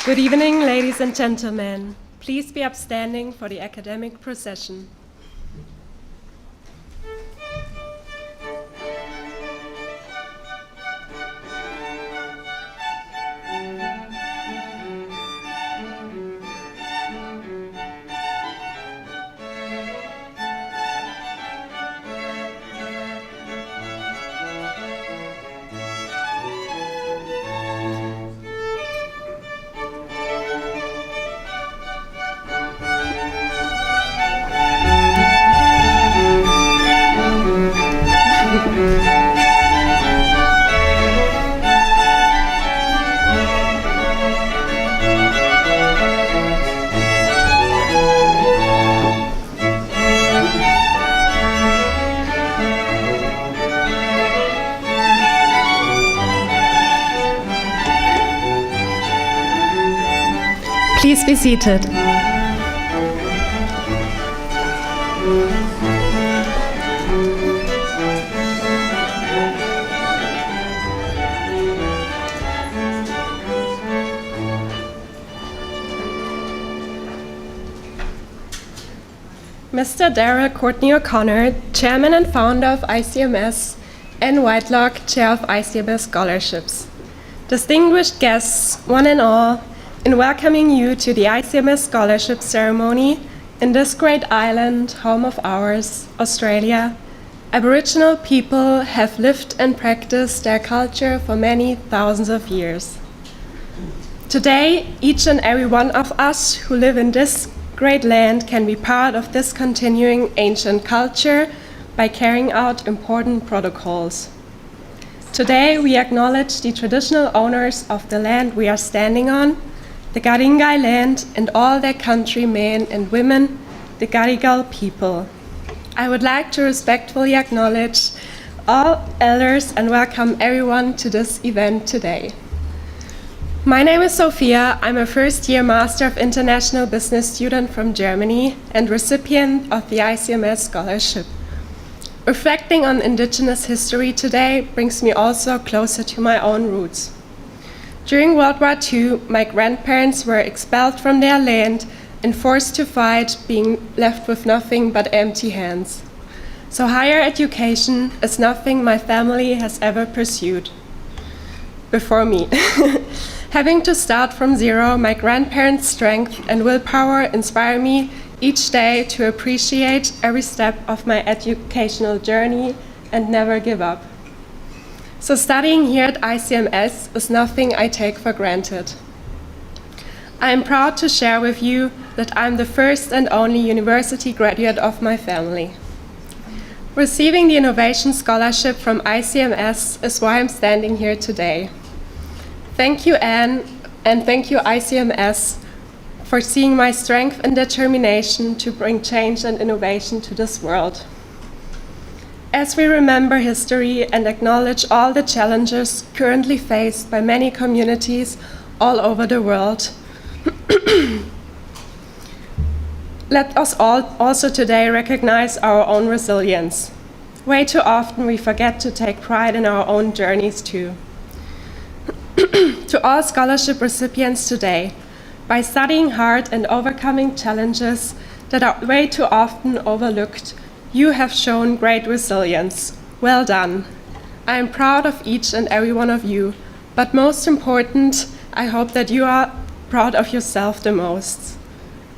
Good evening, ladies and gentlemen. Please be upstanding for the academic procession. Please be seated. Mr. Darrell Courtney O'Connor, Chairman and Founder of ICMS, and Whitelock, Chair of ICMS Scholarships. Distinguished guests, one and all, in welcoming you to the ICMS Scholarship Ceremony in this great island, home of ours, Australia, Aboriginal people have lived and practiced their culture for many thousands of years. Today, each and every one of us who live in this great land can be part of this continuing ancient culture by carrying out important protocols. Today, we acknowledge the traditional owners of the land we are standing on, the Garingai land, and all their countrymen and women, the Gadigal people. I would like to respectfully acknowledge all elders and welcome everyone to this event today. My name is Sophia. I'm a first-year Master of International Business student from Germany and recipient of the ICMS Scholarship. Reflecting on Indigenous history today brings me also closer to my own roots. During World War II, my grandparents were expelled from their land and forced to fight, being left with nothing but empty hands. So higher education is nothing my family has ever pursued before me. Having to start from zero, my grandparents' strength and willpower inspire me each day to appreciate every step of my educational journey and never give up. So studying here at ICMS is nothing I take for granted. I am proud to share with you that I'm the first and only university graduate of my family. Receiving the Innovation Scholarship from ICMS is why I'm standing here today. Thank you, Anne, and thank you, ICMS, for seeing my strength and determination to bring change and innovation to this world. As we remember history and acknowledge all the challenges currently faced by many communities all over the world, let us all also today recognize our own resilience. Way too often we forget to take pride in our own journeys too. To all scholarship recipients today, by studying hard and overcoming challenges that are way too often overlooked, you have shown great resilience. Well done. I am proud of each and every one of you, but most important, I hope that you are proud of yourself the most.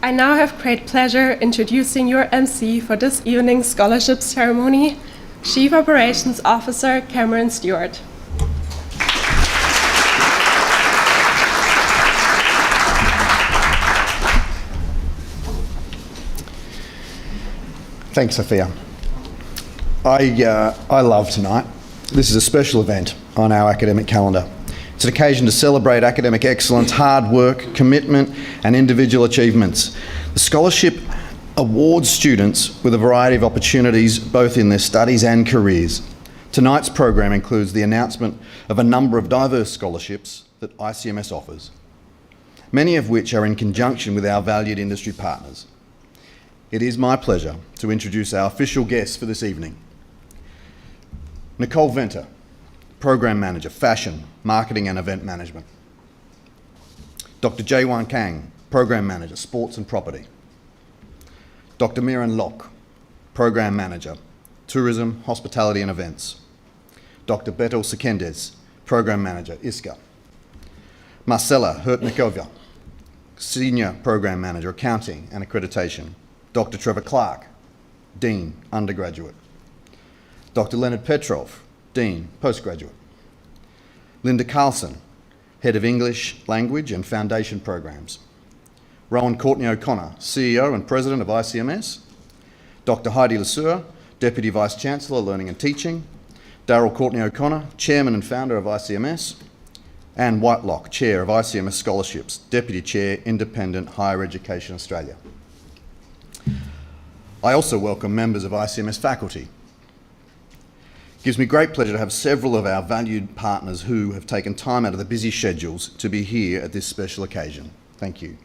I now have great pleasure introducing your MC for this evening's scholarship ceremony, Chief Operations Officer Cameron Stewart. Thanks, Sophia. I love tonight. This is a special event on our academic calendar. It's an occasion to celebrate academic excellence, hard work, commitment, and individual achievements. The scholarship awards students with a variety of opportunities, both in their studies and careers. Tonight's program includes the announcement of a number of diverse scholarships that ICMS offers, many of which are in conjunction with our valued industry partners. It is my pleasure to introduce our official guests for this evening. Nicole Venter, Program Manager, Fashion, Marketing and Event Management. Dr. Jae-Wan Kang, Program Manager, Sports and Property. Dr. Miran Locke, Program Manager, Tourism, Hospitality and Events. Dr. Betel Sekendes, Program Manager, ISCA. Marcela Hurtnikova, Senior Program Manager, Accounting and Accreditation. Dr. Trevor Clark, Dean, Undergraduate. Dr. Leonard Petrov, Dean, Postgraduate. Linda Carlson, Head of English, Language and Foundation Programs. Rowan Courtney O'Connor, CEO and President of ICMS. Dr. Heidi Lesueur, Deputy Vice-Chancellor, Learning and Teaching. Darryl Courtney O'Connor, Chairman and Founder of ICMS. Anne Whitelock, Chair of ICMS Scholarships, Deputy Chair, Independent Higher Education Australia. I also welcome members of ICMS faculty. It gives me great pleasure to have several of our valued partners who have taken time out of their busy schedules to be here at this special occasion. Thank you.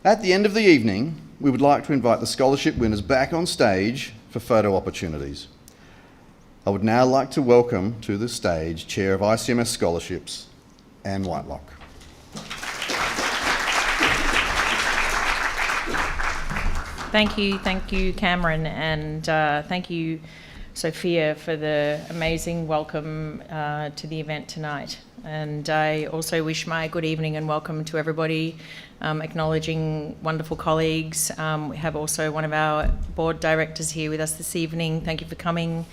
At the end of the evening, we would like to invite the scholarship winners back on stage for photo opportunities. I would now like to welcome to the stage Chair of ICMS Scholarships, Anne Whitelock. Thank you, Cameron, and thank you, Sophia, for the amazing welcome to the event tonight. And I also wish my good evening and welcome to everybody, acknowledging wonderful colleagues. We have also one of our board directors here with us this evening. Thank you for coming.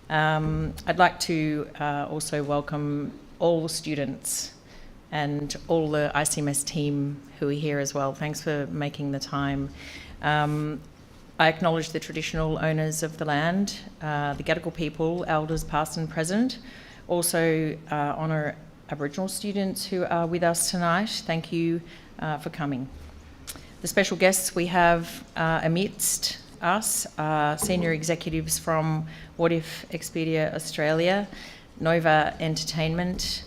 I'd like to also welcome all students and all the ICMS team who are here as well. Thanks for making the time. I acknowledge the traditional owners of the land, the Gadigal people, elders past and present. Also honour Aboriginal students who are with us tonight. Thank you for coming. The special guests we have amidst us are senior executives from What If Expedia Australia, Nova Entertainment,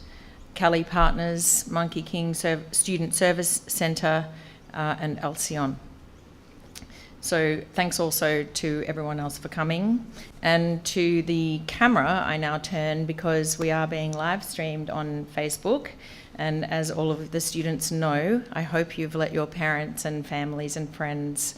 Cali Partners, Monkey King Student Service Centre, and Alcyon. So thanks also to everyone else for coming. And to the camera I now turn because we are being live streamed on Facebook. And as all of the students know, I hope you've let your parents and families and friends,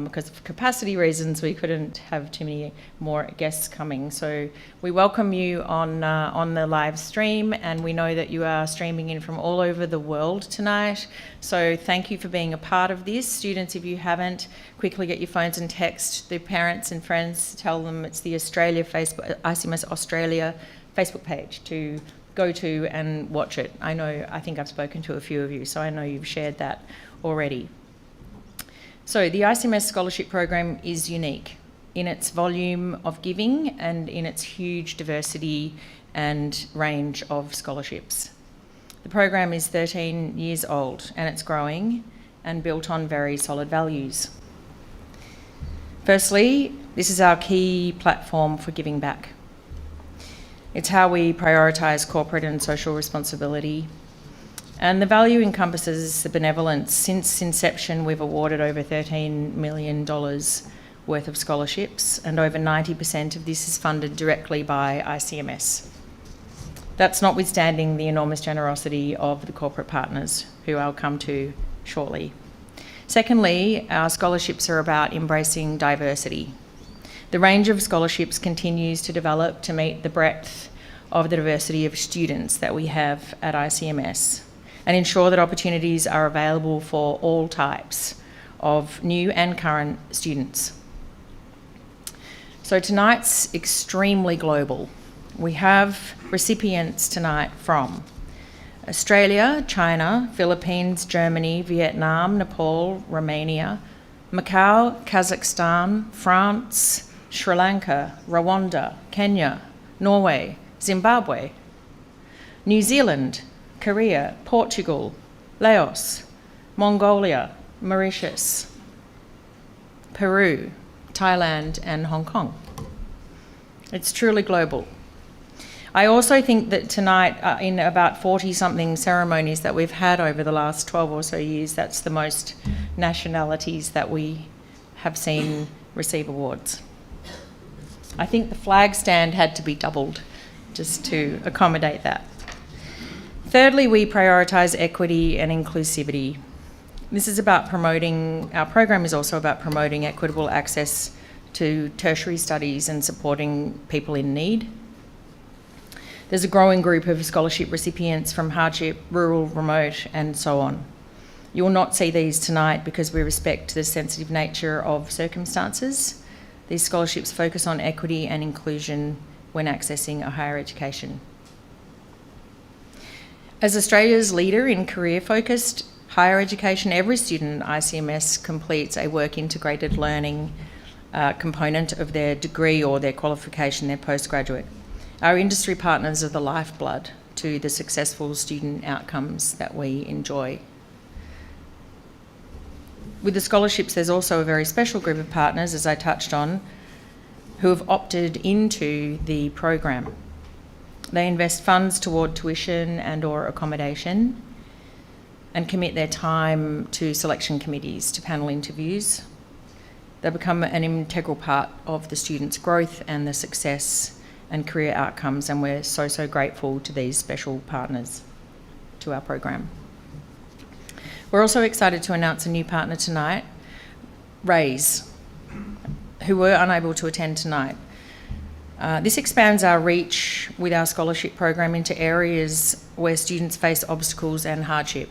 because of capacity reasons, we couldn't have too many more guests coming. So we welcome you on the live stream, and we know that you are streaming in from all over the world tonight. So thank you for being a part of this. Students, if you haven't, quickly get your phones and text the parents and friends, tell them it's the ICMS Australia Facebook page to go to and watch it. I think I've spoken to a few of you, so I know you've shared that already. So the ICMS Scholarship Program is unique in its volume of giving and in its huge diversity and range of scholarships. The program is 13 years old and it's growing and built on very solid values. Firstly, this is our key platform for giving back. It's how we prioritise corporate and social responsibility. And the value encompasses the benevolence. Since inception, we've awarded over $13 million worth of scholarships, and over 90% of this is funded directly by ICMS. That's notwithstanding the enormous generosity of the corporate partners, who I'll come to shortly. Secondly, our scholarships are about embracing diversity. The range of scholarships continues to develop to meet the breadth of the diversity of students that we have at ICMS, and ensure that opportunities are available for all types of new and current students. So tonight's extremely global. We have recipients tonight from Australia, China, Philippines, Germany, Vietnam, Nepal, Romania, Macau, Kazakhstan, France, Sri Lanka, Rwanda, Kenya, Norway, Zimbabwe, New Zealand, Korea, Portugal, Laos, Mongolia, Mauritius, Peru, Thailand, and Hong Kong. It's truly global. I also think that tonight, in about 40-something ceremonies that we've had over the last 12 or so years, that's the most nationalities that we have seen receive awards. I think the flag stand had to be doubled just to accommodate that. Thirdly, we prioritise equity and inclusivity. This is about promoting, our program is also about promoting equitable access to tertiary studies and supporting people in need. There's a growing group of scholarship recipients from hardship, rural, remote, and so on. You will not see these tonight because we respect the sensitive nature of circumstances. These scholarships focus on equity and inclusion when accessing a higher education. As Australia's leader in career-focused higher education, every student at ICMS completes a work-integrated learning component of their degree or their qualification, their postgraduate. Our industry partners are the lifeblood to the successful student outcomes that we enjoy. With the scholarships, there's also a very special group of partners, as I touched on, who have opted into the program. They invest funds toward tuition and or accommodation and commit their time to selection committees, to panel interviews. They become an integral part of the students' growth and the success and career outcomes, and we're so grateful to these special partners to our program. We're also excited to announce a new partner tonight, Raise, who were unable to attend tonight. This expands our reach with our scholarship program into areas where students face obstacles and hardship.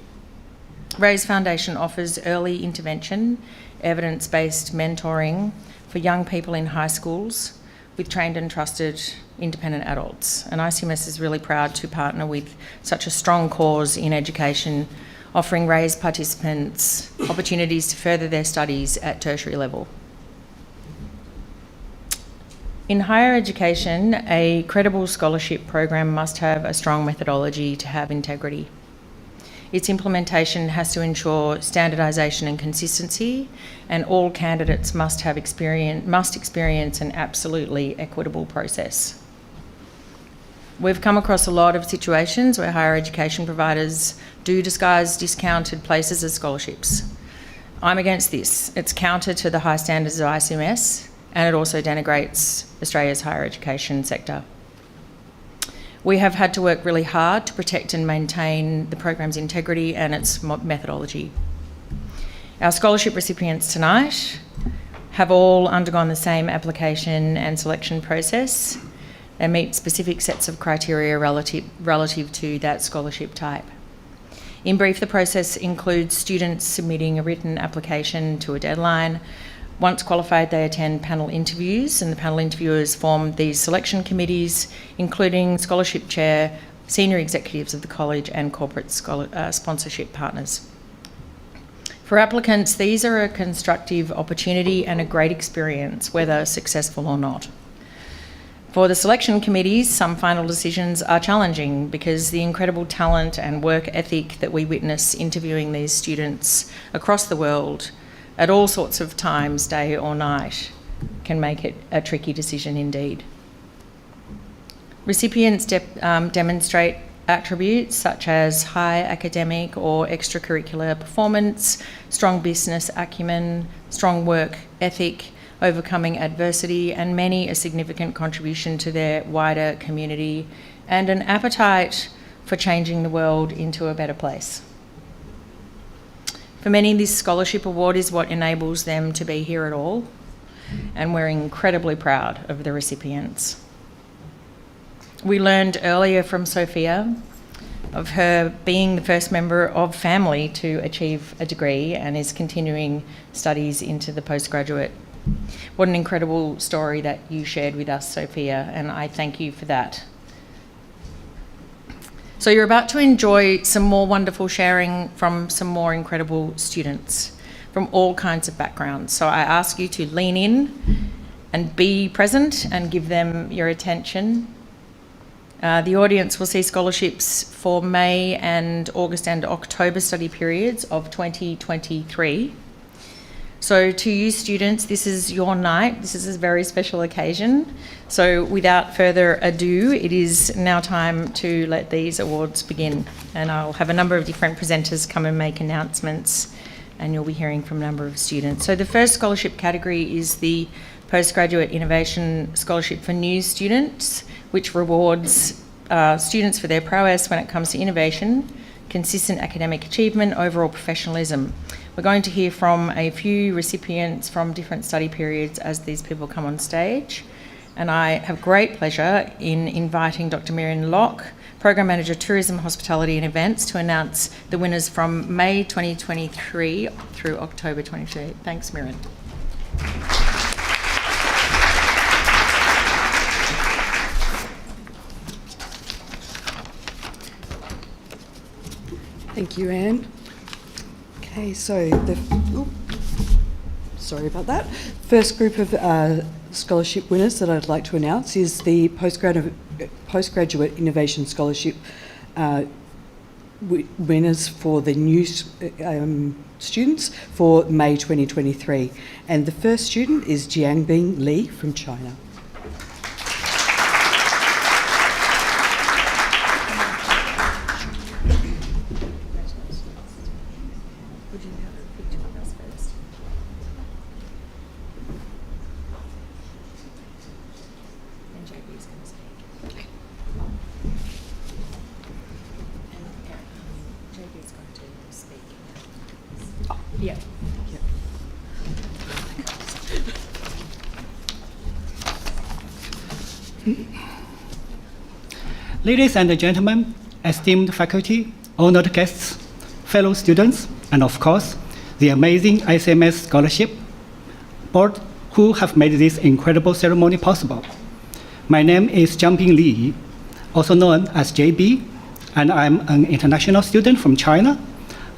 Raise Foundation offers early intervention, evidence-based mentoring for young people in high schools with trained and trusted independent adults. And ICMS is really proud to partner with such a strong cause in education, offering Raise participants opportunities to further their studies at tertiary level. In higher education, a credible scholarship program must have a strong methodology to have integrity. Its implementation has to ensure standardisation and consistency, and all candidates must experience an absolutely equitable process. We've come across a lot of situations where higher education providers do disguise discounted places as scholarships. I'm against this. It's counter to the high standards of ICMS, and it also denigrates Australia's higher education sector. We have had to work really hard to protect and maintain the program's integrity and its methodology. Our scholarship recipients tonight have all undergone the same application and selection process. They meet specific sets of criteria relative to that scholarship type. In brief, the process includes students submitting a written application to a deadline. Once qualified, they attend panel interviews, and the panel interviewers form these selection committees, including scholarship chair, senior executives of the college, and corporate sponsorship partners. For applicants, these are a constructive opportunity and a great experience, whether successful or not. For the selection committees, some final decisions are challenging because the incredible talent and work ethic that we witness interviewing these students across the world at all sorts of times, day or night, can make it a tricky decision indeed. Recipients demonstrate attributes such as high academic or extracurricular performance, strong business acumen, strong work ethic, overcoming adversity, and many a significant contribution to their wider community, and an appetite for changing the world into a better place. For many, this scholarship award is what enables them to be here at all, and we're incredibly proud of the recipients. We learned earlier from Sophia of her being the first member of family to achieve a degree and is continuing studies into the postgraduate. What an incredible story that you shared with us, Sophia, and I thank you for that. So you're about to enjoy some more wonderful sharing from some more incredible students from all kinds of backgrounds. So I ask you to lean in and be present and give them your attention. The audience will see scholarships for May and August and October study periods of 2023. So to you students, this is your night. This is a very special occasion. So without further ado, it is now time to let these awards begin. And I'll have a number of different presenters come and make announcements, and you'll be hearing from a number of students. So the first scholarship category is the Postgraduate Innovation Scholarship for New Students, which rewards students for their prowess when it comes to innovation, consistent academic achievement, overall professionalism. We're going to hear from a few recipients from different study periods as these people come on stage. And I have great pleasure in inviting Dr. Miriam Locke, Program Manager, Tourism, Hospitality and Events, to announce the winners from May 2023 through October 2023. Thanks, Miriam. Thank you, Anne. Okay, so sorry about that. First group of scholarship winners that I'd like to announce is the Postgraduate Innovation Scholarship winners for the new students for May 2023. And the first student is Jiangbing Li from China. Ladies and gentlemen, esteemed faculty, honored guests, fellow students, and of course, the amazing ICMS Scholarship Board who have made this incredible ceremony possible. My name is Jiangbing Li, also known as JB, and I'm an international student from China.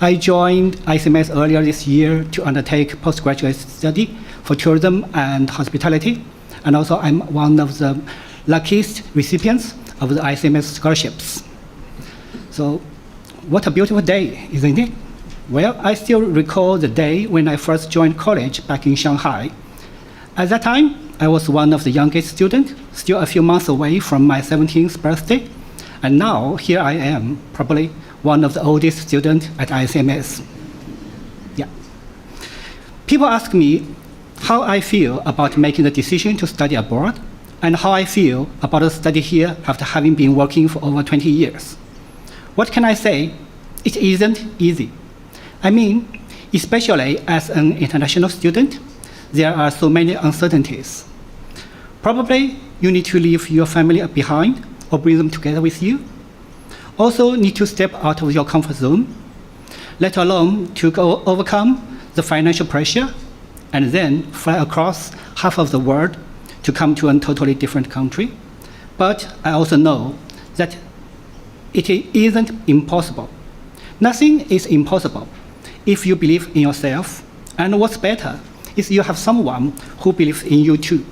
I joined ICMS earlier this year to undertake postgraduate study for tourism and hospitality, and also I'm one of the luckiest recipients of the ICMS scholarships. So, what a beautiful day, isn't it? Well, I still recall the day when I first joined college back in Shanghai. At that time, I was one of the youngest students, still a few months away from my 17th birthday, and now here I am, probably one of the oldest students at ICMS. Yeah. People ask me how I feel about making the decision to study abroad, and how I feel about the study here after having been working for over 20 years. What can I say? It isn't easy. I mean, especially as an international student, there are so many uncertainties. Probably you need to leave your family behind or bring them together with you. Also need to step out of your comfort zone, let alone to go overcome the financial pressure and then fly across half of the world to come to a totally different country. But I also know that it isn't impossible. Nothing is impossible if you believe in yourself, and what's better is you have someone who believes in you too.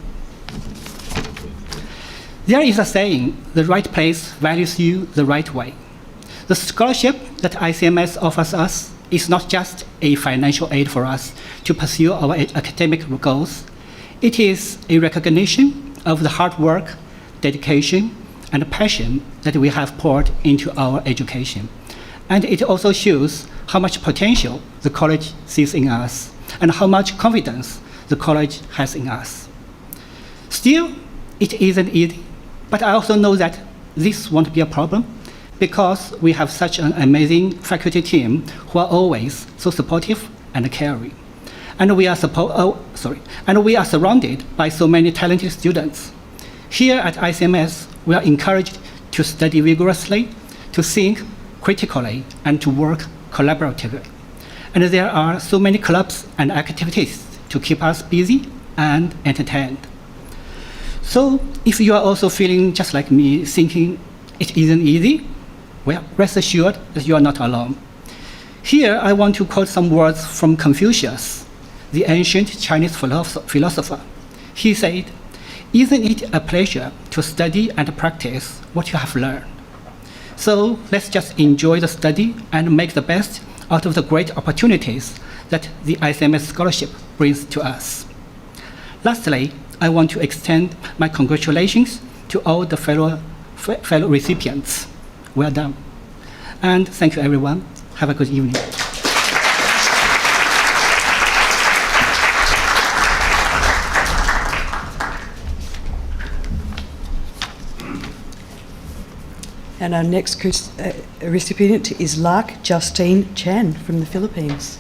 There is a saying, the right place values you the right way. The scholarship that ICMS offers us is not just a financial aid for us to pursue our academic goals. It is a recognition of the hard work, dedication, and passion that we have poured into our education. And it also shows how much potential the college sees in us and how much confidence the college has in us. Still, it isn't easy, but I also know that this won't be a problem because we have such an amazing faculty team who are always so supportive and caring. And we are surrounded by so many talented students. Here at ICMS, we are encouraged to study vigorously, to think critically, and to work collaboratively. And there are so many clubs and activities to keep us busy and entertained. So if you are also feeling just like me, thinking it isn't easy, well, rest assured that you are not alone. Here I want to quote some words from Confucius, the ancient Chinese philosopher. He said, "Isn't it a pleasure to study and practice what you have learned?" So let's just enjoy the study and make the best out of the great opportunities that the ICMS scholarship brings to us. Lastly, I want to extend my congratulations to all the fellow recipients. Well done. And thank you, everyone. Have a good evening. And our next recipient is Lark Justine Chan from the Philippines.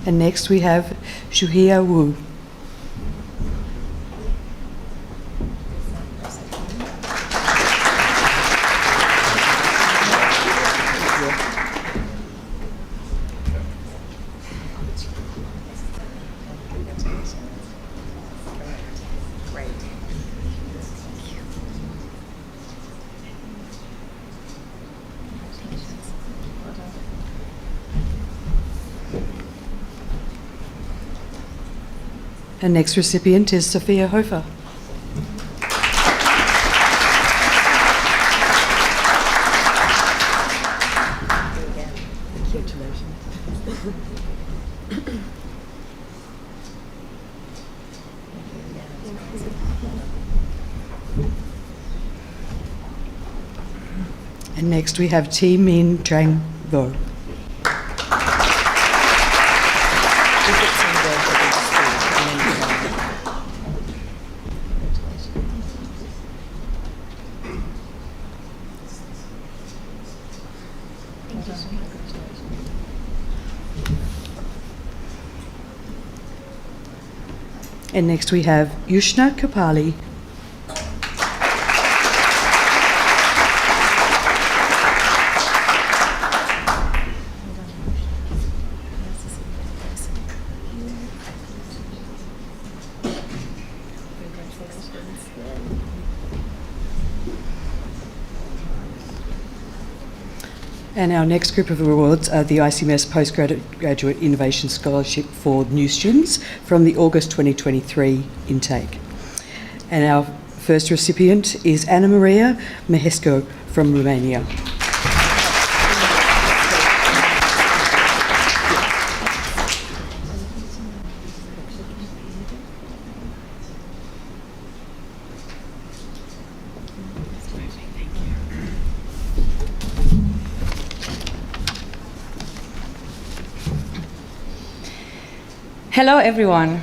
And next we have Shuhia Wu. And next recipient is Sophia Hofer. And next we have T Min Trang Vo. And next we have Yushna Kapali. And our next group of awards are the ICMS Postgraduate Innovation Scholarship for new students from the August 2023 intake. And our first recipient is Anna Maria Mehesco from Romania. Hello everyone,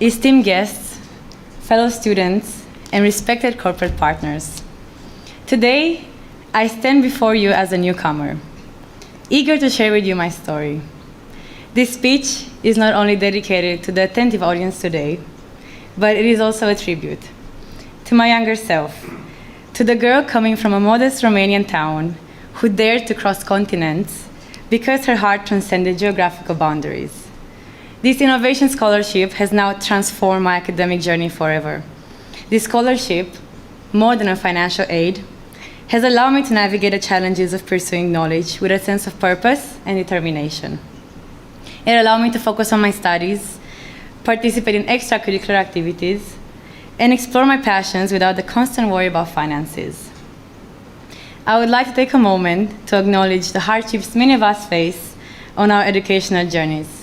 esteemed guests, fellow students, and respected corporate partners. Today, I stand before you as a newcomer, eager to share with you my story. This speech is not only dedicated to the attentive audience today, but it is also a tribute to my younger self, to the girl coming from a modest Romanian town who dared to cross continents because her heart transcended geographical boundaries. This innovation scholarship has now transformed my academic journey forever. This scholarship, more than a financial aid, has allowed me to navigate the challenges of pursuing knowledge with a sense of purpose and determination. It allowed me to focus on my studies, participate in extracurricular activities, and explore my passions without the constant worry about finances. I would like to take a moment to acknowledge the hardships many of us face on our educational journeys.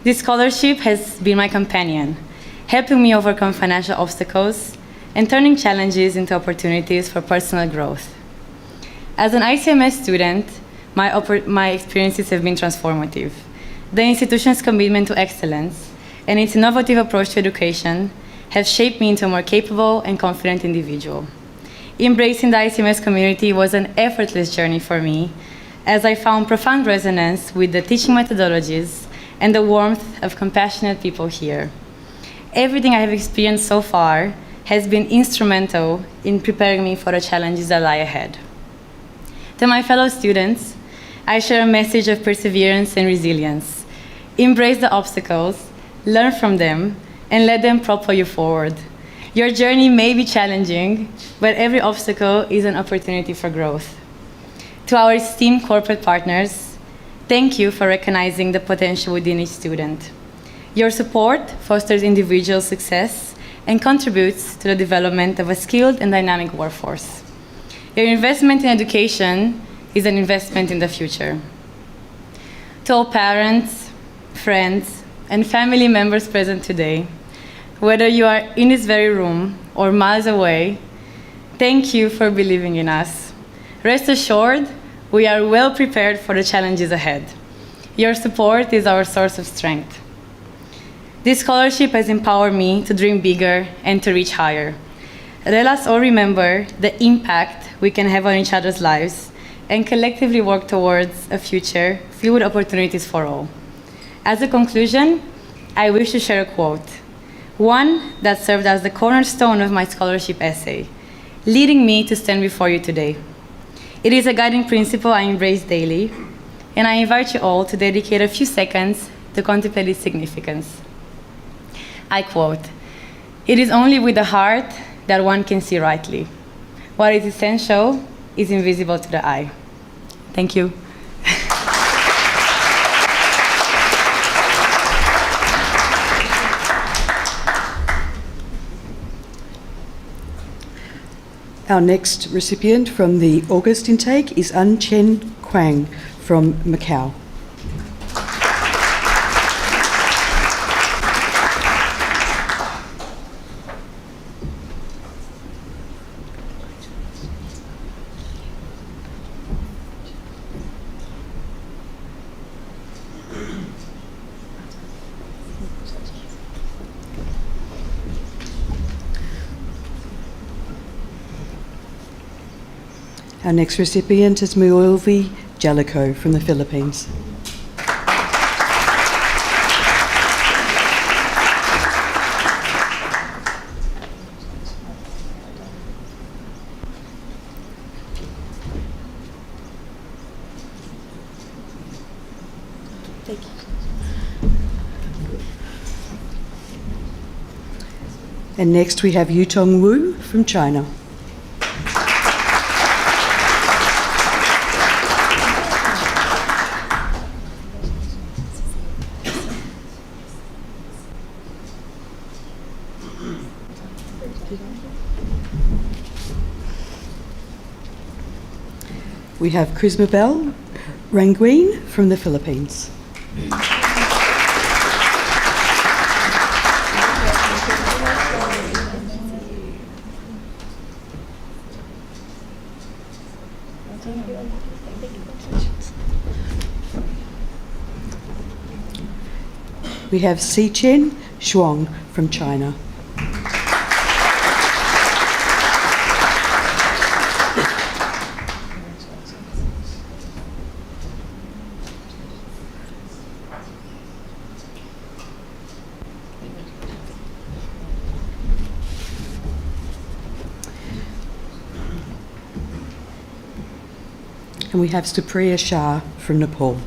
This scholarship has been my companion, helping me overcome financial obstacles and turning challenges into opportunities for personal growth. As an ICMS student, my experiences have been transformative. The institution's commitment to excellence and its innovative approach to education have shaped me into a more capable and confident individual. Embracing the ICMS community was an effortless journey for me, as I found profound resonance with the teaching methodologies and the warmth of compassionate people here. Everything I have experienced so far has been instrumental in preparing me for the challenges that lie ahead. To my fellow students, I share a message of perseverance and resilience. Embrace the obstacles, learn from them, and let them propel you forward. Your journey may be challenging, but every obstacle is an opportunity for growth. To our esteemed corporate partners, thank you for recognizing the potential within each student. Your support fosters individual success and contributes to the development of a skilled and dynamic workforce. Your investment in education is an investment in the future. To all parents, friends, and family members present today, whether you are in this very room or miles away, thank you for believing in us. Rest assured, we are well prepared for the challenges ahead. Your support is our source of strength. This scholarship has empowered me to dream bigger and to reach higher. Let us all remember the impact we can have on each other's lives and collectively work towards a future filled with opportunities for all. As a conclusion, I wish to share a quote, one that served as the cornerstone of my scholarship essay, leading me to stand before you today. It is a guiding principle I embrace daily, and I invite you all to dedicate a few seconds to contemplate its significance. I quote, "It is only with the heart that one can see rightly. What is essential is invisible to the eye." Thank you. Our next recipient from the August intake is An Chen Kwang from Macau. Our next recipient is Muilvi Jellicoe from the Philippines. And next we have Yutong Wu from China. We have Chrismabel Ranguin from the Philippines. We have Sichen Shuang from China. And we have Supriya Shah from Nepal.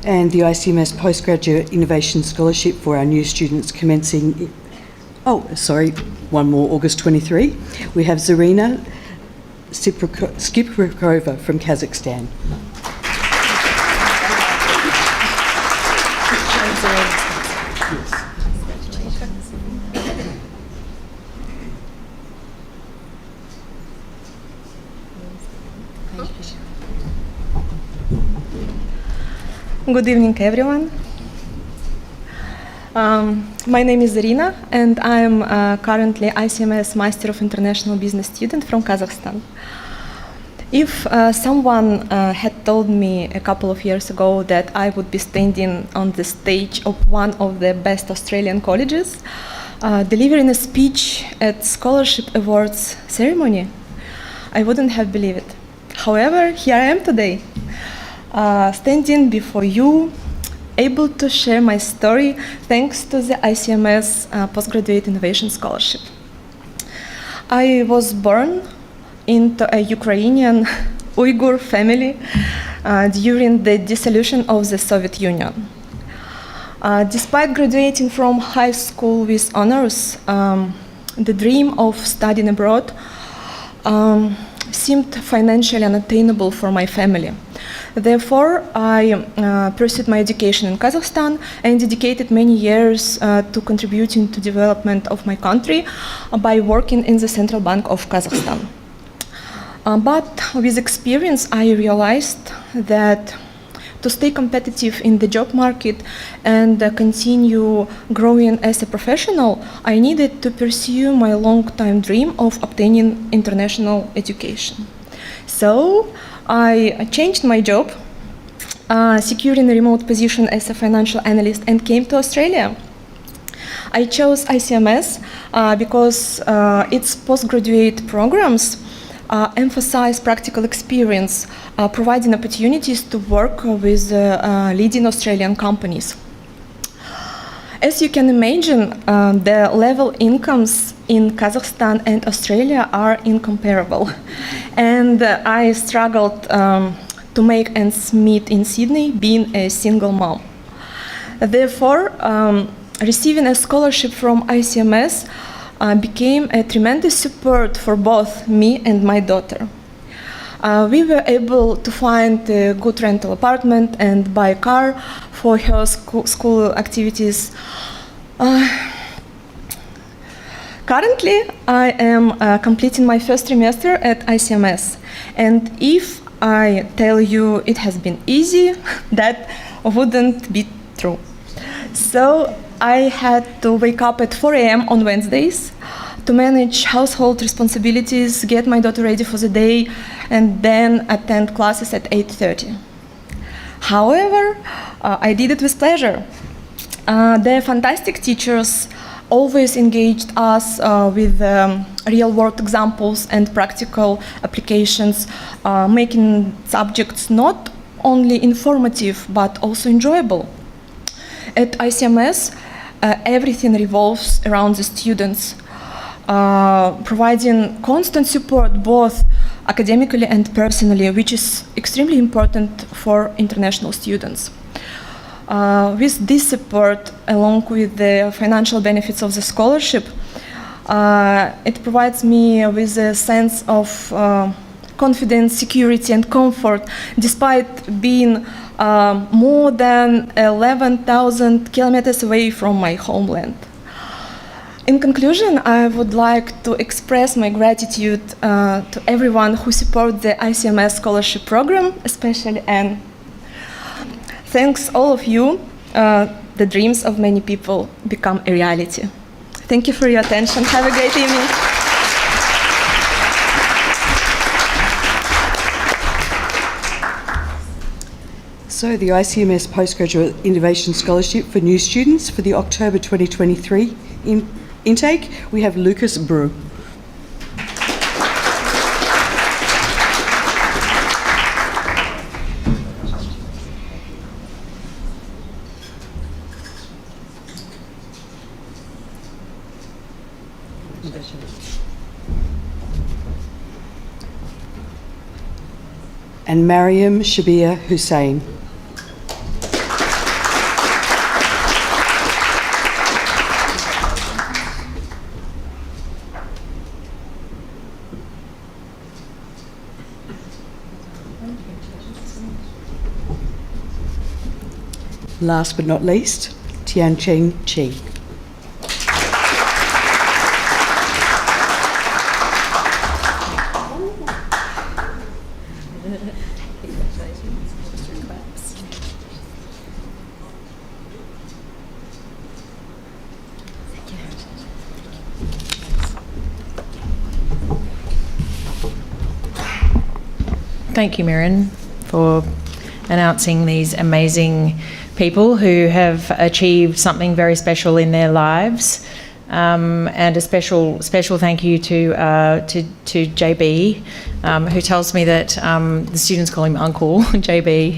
And the ICMS Postgraduate Innovation Scholarship for our new students commencing, one more, August 23. We have Zarina Skiprikova from Kazakhstan. Good evening, everyone. My name is Irina, and I am currently ICMS Master of International Business student from Kazakhstan. If someone had told me a couple of years ago that I would be standing on the stage of one of the best Australian colleges, delivering a speech at Scholarship Awards ceremony, I wouldn't have believed it. However, here I am today, standing before you, able to share my story thanks to the ICMS Postgraduate Innovation Scholarship. I was born into a Ukrainian Uyghur family during the dissolution of the Soviet Union. Despite graduating from high school with honors, the dream of studying abroad seemed financially unattainable for my family. Therefore, I pursued my education in Kazakhstan and dedicated many years to contributing to development of my country by working in the Central Bank of Kazakhstan. But with experience, I realized that to stay competitive in the job market and continue growing as a professional, I needed to pursue my long-time dream of obtaining international education. So I changed my job, securing a remote position as a financial analyst, and came to Australia. I chose ICMS because its postgraduate programs emphasize practical experience, providing opportunities to work with leading Australian companies. As you can imagine, the level incomes in Kazakhstan and Australia are incomparable. And I struggled to make ends meet in Sydney, being a single mom. Therefore, receiving a scholarship from ICMS became a tremendous support for both me and my daughter. We were able to find a good rental apartment and buy a car for her school activities. Currently, I am completing my first trimester at ICMS, and if I tell you it has been easy, that wouldn't be true. So I had to wake up at 4 a.m. on Wednesdays to manage household responsibilities, get my daughter ready for the day, and then attend classes at 8:30. However, I did it with pleasure. The fantastic teachers always engaged us with real-world examples and practical applications, making subjects not only informative but also enjoyable. At ICMS, everything revolves around the students, providing constant support both academically and personally, which is extremely important for international students. With this support, along with the financial benefits of the scholarship, it provides me with a sense of confidence, security, and comfort, despite being more than 11,000 kilometers away from my homeland. In conclusion, I would like to express my gratitude to everyone who supports the ICMS scholarship program, especially Anne. Thanks all of you, the dreams of many people become a reality. Thank you for your attention. Have a great evening. So the ICMS Postgraduate Innovation Scholarship for new students for the October 2023 intake, we have Lucas Brew. And Mariam Shabir Hussain. Last but not least, Tiancheng Chi. Thank you, Mirren, for announcing these amazing people who have achieved something very special in their lives, and a special thank you to JB, who tells me that the students call him Uncle JB.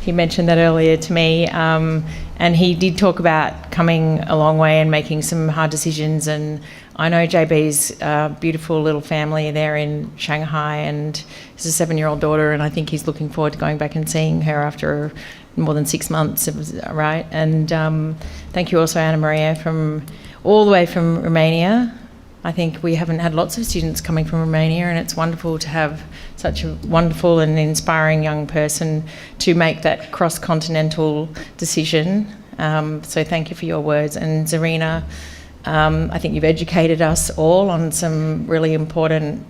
He mentioned that earlier to me, and he did talk about coming a long way and making some hard decisions. And I know JB's beautiful little family there in Shanghai, and his a 7-year-old daughter, and I think he's looking forward to going back and seeing her after more than 6 months, right? And thank you also, Anna Maria, from all the way from Romania, I think we haven't had lots of students coming from Romania, and it's wonderful to have such a wonderful and inspiring young person to make that cross-continental decision. So thank you for your words. And Zarina, I think you've educated us all on some really important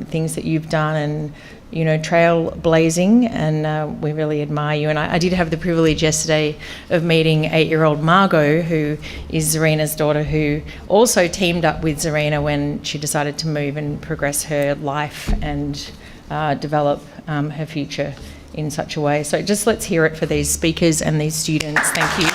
things that you've done, and trailblazing, and we really admire you. And I did have the privilege yesterday of meeting 8-year-old Margot, who is Zarina's daughter, who also teamed up with Zarina when she decided to move and progress her life and develop her future in such a way. So just let's hear it for these speakers and these students. Thank you.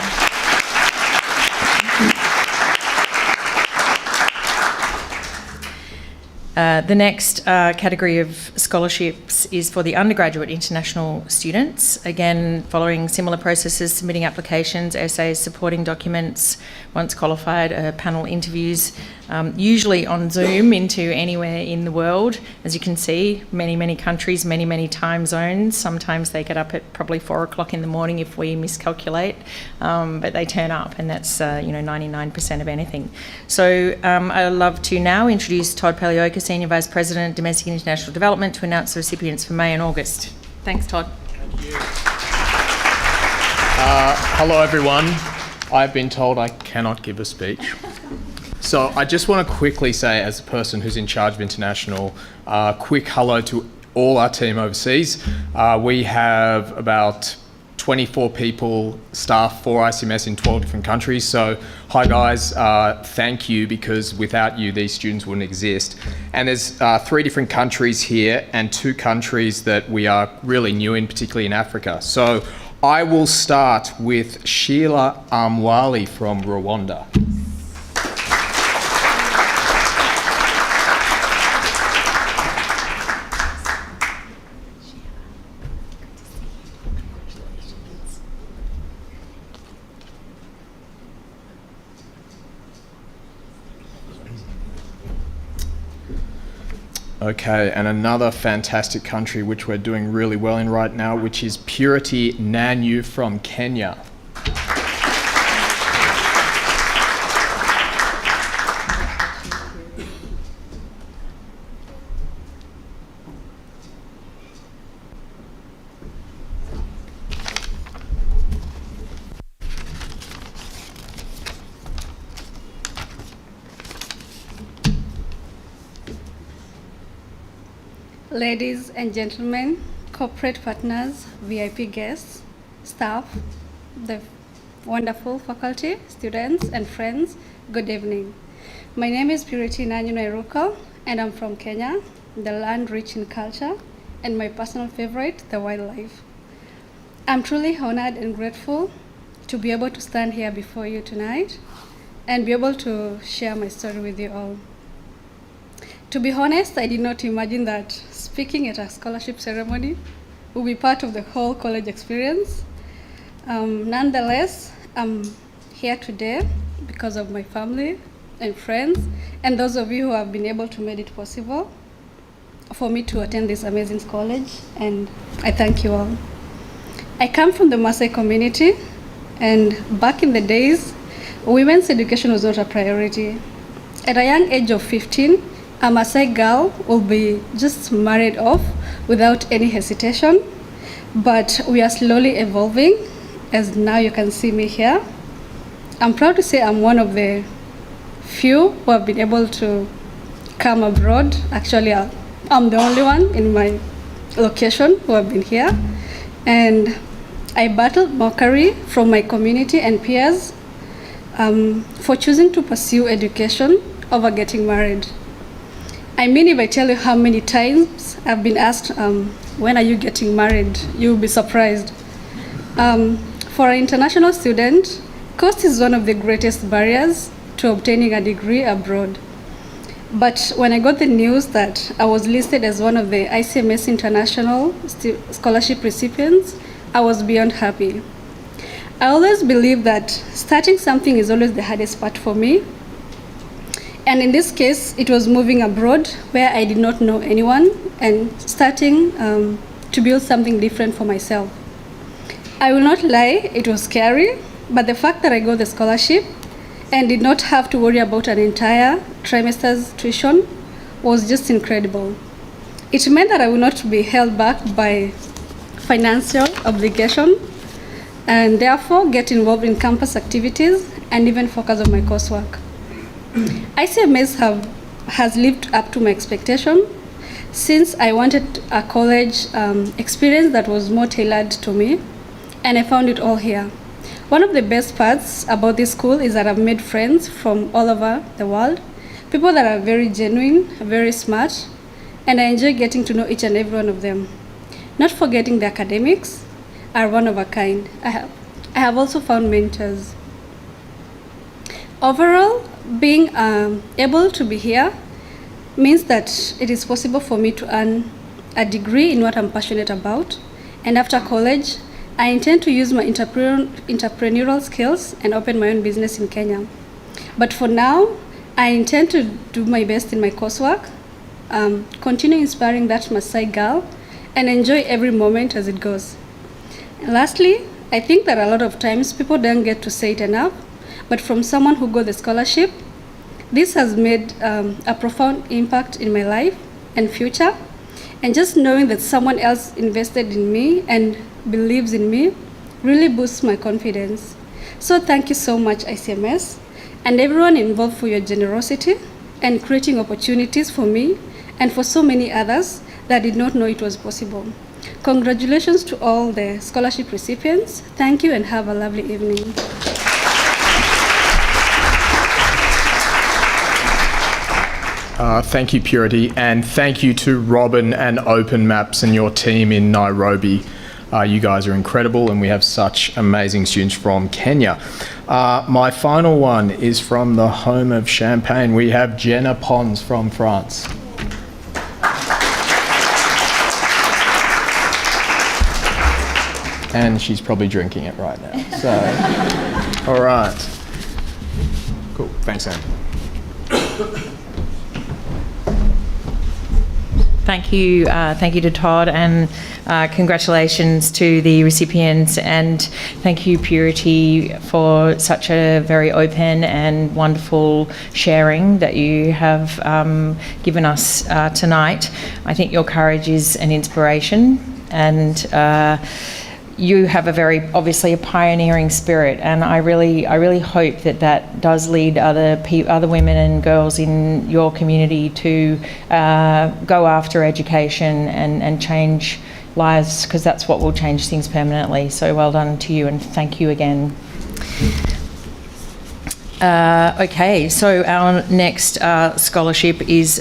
The next category of scholarships is for the undergraduate international students. Again, following similar processes, submitting applications, essays, supporting documents, once qualified, panel interviews, usually on Zoom into anywhere in the world. As you can see, many countries, many time zones. Sometimes they get up at probably 4 o'clock in the morning if we miscalculate, but they turn up, and that's 99% of anything. So I'd love to now introduce Todd Palioka, Senior Vice President, Domestic and International Development, to announce the recipients for May and August. Thanks, Todd. Thank you. Hello, everyone. I've been told I cannot give a speech. So I just want to quickly say, as a person who's in charge of international, quick hello to all our team overseas. We have about 24 people, staff for ICMS in 12 different countries. So hi guys, thank you, because without you, these students wouldn't exist. And there's 3 different countries here, and 2 countries that we are really new in, particularly in Africa. So I will start with Sheila Amwali from Rwanda. Okay, and another fantastic country which we're doing really well in right now, which is Purity Nanyu from Kenya. Ladies and gentlemen, corporate partners, VIP guests, staff, the wonderful faculty, students, and friends, good evening. My name is Purity Nanyu Nairuka, and I'm from Kenya, the land rich in culture, and my personal favorite, the wildlife. I'm truly honored and grateful to be able to stand here before you tonight and be able to share my story with you all. To be honest, I did not imagine that speaking at a scholarship ceremony will be part of the whole college experience. Nonetheless, I'm here today because of my family and friends, and those of you who have been able to make it possible for me to attend this amazing college, and I thank you all. I come from the Maasai community, and back in the days, women's education was not a priority. At a young age of 15, a Maasai girl will be just married off without any hesitation, but we are slowly evolving, as now you can see me here. I'm proud to say I'm one of the few who have been able to come abroad. Actually, I'm the only one in my location who have been here, and I battled mockery from my community and peers for choosing to pursue education over getting married. I mean, if I tell you how many times I've been asked, when are you getting married, you'll be surprised. For an international student, cost is one of the greatest barriers to obtaining a degree abroad. But when I got the news that I was listed as one of the ICMS International Scholarship recipients, I was beyond happy. I always believe that starting something is always the hardest part for me. And in this case, it was moving abroad where I did not know anyone and starting to build something different for myself. I will not lie, it was scary, but the fact that I got the scholarship and did not have to worry about an entire trimester's tuition was just incredible. It meant that I would not be held back by financial obligation and therefore get involved in campus activities and even focus on my coursework. ICMS has lived up to my expectation since I wanted a college experience that was more tailored to me, and I found it all here. One of the best parts about this school is that I've made friends from all over the world, people that are very genuine, very smart, and I enjoy getting to know each and every one of them. Not forgetting the academics are one of a kind. I have also found mentors. Overall, being able to be here means that it is possible for me to earn a degree in what I'm passionate about, and after college, I intend to use my entrepreneurial skills and open my own business in Kenya. But for now, I intend to do my best in my coursework, continue inspiring that Maasai girl, and enjoy every moment as it goes. And lastly, I think that a lot of times people don't get to say it enough, but from someone who got the scholarship, this has made a profound impact in my life and future. And just knowing that someone else invested in me and believes in me really boosts my confidence. So thank you so much, ICMS, and everyone involved for your generosity and creating opportunities for me and for so many others that did not know it was possible. Congratulations to all the scholarship recipients. Thank you and have a lovely evening. Thank you, Purity, and thank you to Robin and Open Maps and your team in Nairobi. You guys are incredible, and we have such amazing students from Kenya. My final one is from the home of champagne. We have Jenna Pons from France. And she's probably drinking it right now. So, all right. Cool. Thanks, Anne. Thank you to Todd, and congratulations to the recipients, and thank you, Purity, for such a very open and wonderful sharing that you have given us tonight. I think your courage is an inspiration, and you have obviously a pioneering spirit, and I really hope that does lead other women and girls in your community to go after education and change lives, because that's what will change things permanently. So well done to you, and thank you again. Okay, so our next scholarship is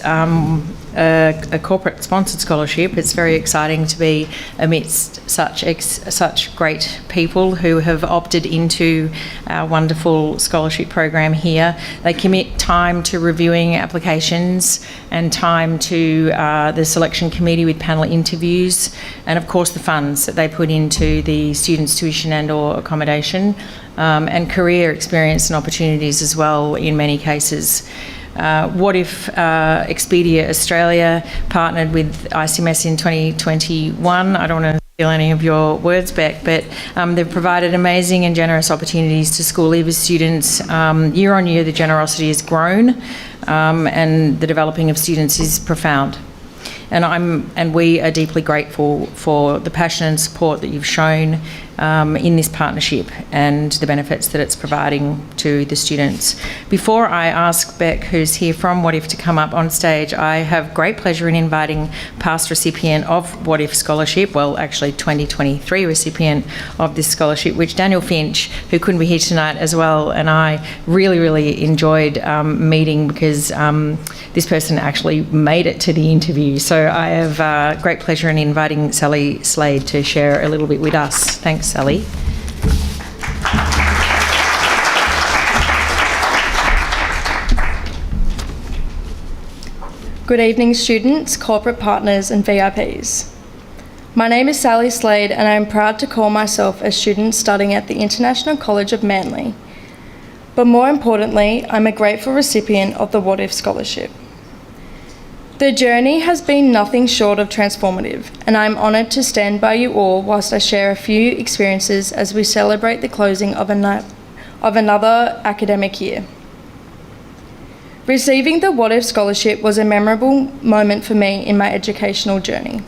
a corporate sponsored scholarship. It's very exciting to be amidst such great people who have opted into our wonderful scholarship program here. They commit time to reviewing applications and time to the selection committee with panel interviews, and of course the funds that they put into the students' tuition and or accommodation, and career experience and opportunities as well in many cases. What if Expedia Australia partnered with ICMS in 2021? I don't want to steal any of your words back, but they've provided amazing and generous opportunities to school leavers students. Year on year, the generosity has grown, and the developing of students is profound. And we are deeply grateful for the passion and support that you've shown in this partnership and the benefits that it's providing to the students. Before I ask Beck, who's here from What If, to come up on stage, I have great pleasure in inviting past recipient of What If Scholarship, well actually 2023 recipient of this scholarship, which Daniel Finch, who couldn't be here tonight as well, and I really enjoyed meeting, because this person actually made it to the interview. So I have great pleasure in inviting Sally Slade to share a little bit with us. Thanks, Sally. Good evening, students, corporate partners and VIPs. My name is Sally Slade, and I am proud to call myself a student studying at the International College of Manly. But more importantly, I'm a grateful recipient of the What If Scholarship. The journey has been nothing short of transformative, and I'm honoured to stand by you all whilst I share a few experiences as we celebrate the closing of another academic year. Receiving the What If Scholarship was a memorable moment for me in my educational journey.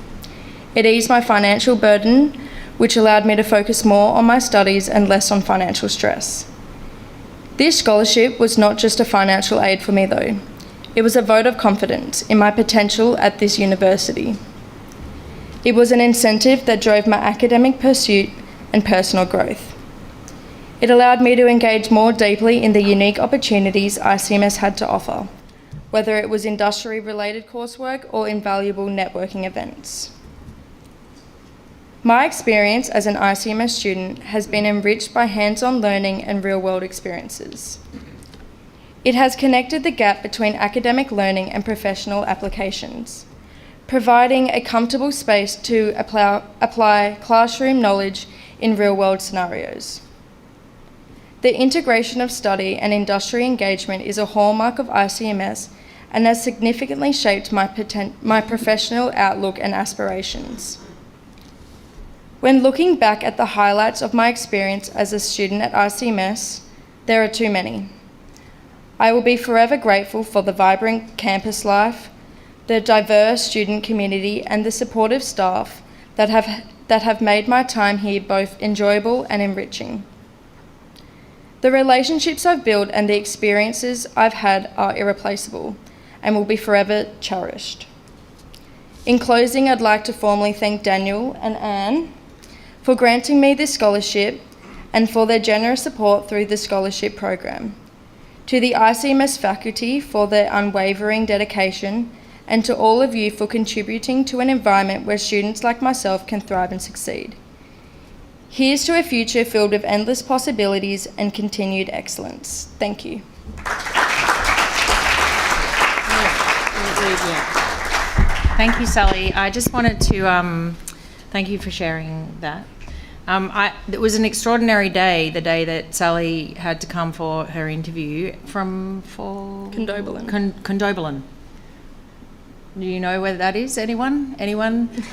It eased my financial burden, which allowed me to focus more on my studies and less on financial stress. This scholarship was not just a financial aid for me though. It was a vote of confidence in my potential at this university. It was an incentive that drove my academic pursuit and personal growth. It allowed me to engage more deeply in the unique opportunities ICMS had to offer, whether it was industry-related coursework or invaluable networking events. My experience as an ICMS student has been enriched by hands-on learning and real-world experiences. It has connected the gap between academic learning and professional applications, providing a comfortable space to apply classroom knowledge in real-world scenarios. The integration of study and industry engagement is a hallmark of ICMS and has significantly shaped my professional outlook and aspirations. When looking back at the highlights of my experience as a student at ICMS, there are too many. I will be forever grateful for the vibrant campus life, the diverse student community, and the supportive staff that have made my time here both enjoyable and enriching. The relationships I've built and the experiences I've had are irreplaceable and will be forever cherished. In closing, I'd like to formally thank Daniel and Anne for granting me this scholarship and for their generous support through the scholarship program. To the ICMS faculty for their unwavering dedication, and to all of you for contributing to an environment where students like myself can thrive and succeed. Here's to a future filled with endless possibilities and continued excellence. Thank you. Thank you, Sally. I just wanted to thank you for sharing that. It was an extraordinary day, the day that Sally had to come for her interview for Condobolin. Condobolin. Do you know where that is? Anyone?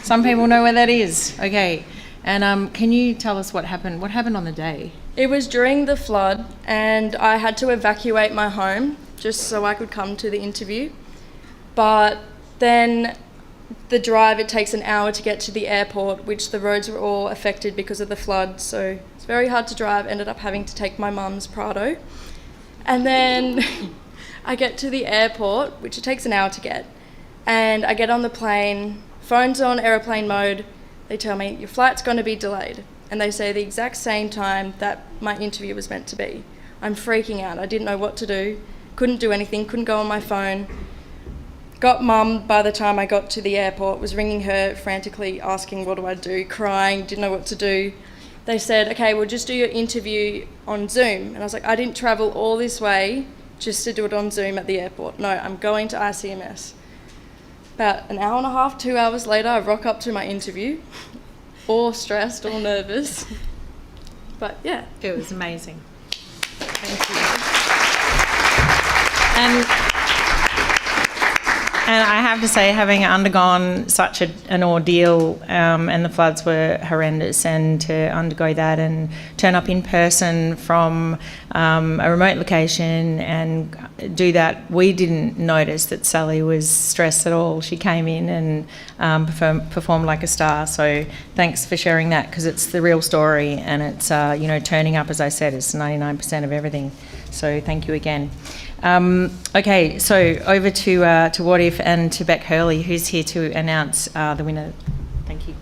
Some people know where that is. Okay. And can you tell us what happened? What happened on the day? It was during the flood and I had to evacuate my home just so I could come to the interview. But then the drive, it takes an hour to get to the airport, which the roads were all affected because of the flood. So it's very hard to drive. Ended up having to take my mum's Prado. And then I get to the airport, which it takes an hour to get. And I get on the plane, phone's on airplane mode. They tell me, your flight's going to be delayed. And they say the exact same time that my interview was meant to be. I'm freaking out. I didn't know what to do. Couldn't do anything, couldn't go on my phone. Got mum by the time I got to the airport, was ringing her frantically, asking what do I do, crying, didn't know what to do. They said, okay, we'll just do your interview on Zoom. And I was like, I didn't travel all this way just to do it on Zoom at the airport. No, I'm going to ICMS. About an hour and a half, 2 hours later, I rock up to my interview, all stressed, all nervous. But yeah. It was amazing. Thank you. And I have to say, having undergone such an ordeal, and the floods were horrendous, and to undergo that and turn up in person from a remote location and do that, we didn't notice that Sally was stressed at all. She came in and performed like a star. So thanks for sharing that, because it's the real story, and it's turning up, as I said, is 99% of everything. So thank you again. Okay, so over to What If and to Beck Hurley, who's here to announce the winner. Thank you.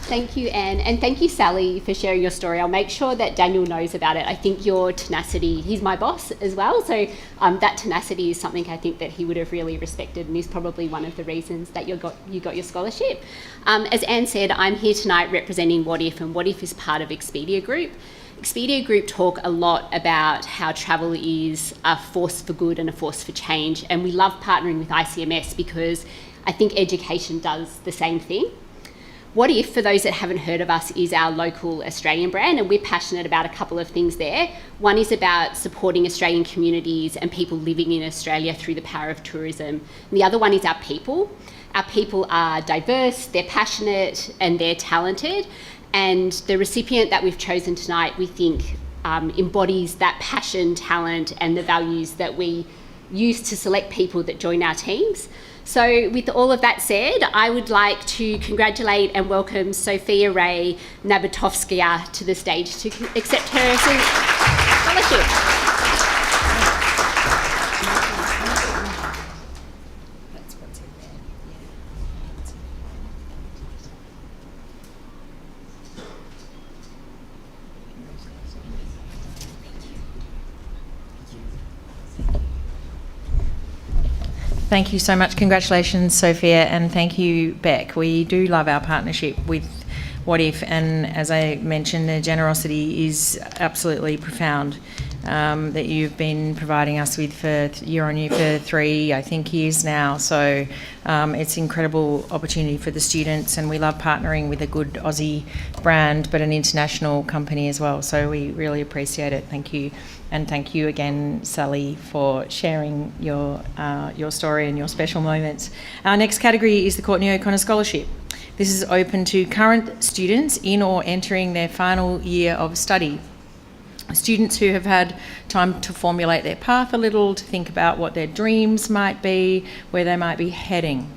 Thank you, Anne, and thank you, Sally, for sharing your story. I'll make sure that Daniel knows about it. I think your tenacity, he's my boss as well, so that tenacity is something I think that he would have really respected, and is probably one of the reasons that you got your scholarship. As Anne said, I'm here tonight representing What If, and What If is part of Expedia Group. Expedia Group talk a lot about how travel is a force for good and a force for change, and we love partnering with ICMS because I think education does the same thing. What If, for those that haven't heard of us, is our local Australian brand, and we're passionate about a couple of things there. One is about supporting Australian communities and people living in Australia through the power of tourism. And the other one is our people. Our people are diverse, they're passionate, and they're talented. And the recipient that we've chosen tonight, we think, embodies that passion, talent, and the values that we use to select people that join our teams. So with all of that said, I would like to congratulate and welcome Sophia Ray Nabatovskaya to the stage to accept her scholarship. Thank you so much. Congratulations, Sophia, and thank you, Beck. We do love our partnership with What If, and as I mentioned, the generosity is absolutely profound that you've been providing us with for year on year for 3, I think, years now. So it's an incredible opportunity for the students, and we love partnering with a good Aussie brand, but an international company as well. So we really appreciate it. Thank you. And thank you again, Sally, for sharing your story and your special moments. Our next category is the Courtney O'Connor Scholarship. This is open to current students in or entering their final year of study. Students who have had time to formulate their path a little, to think about what their dreams might be, where they might be heading.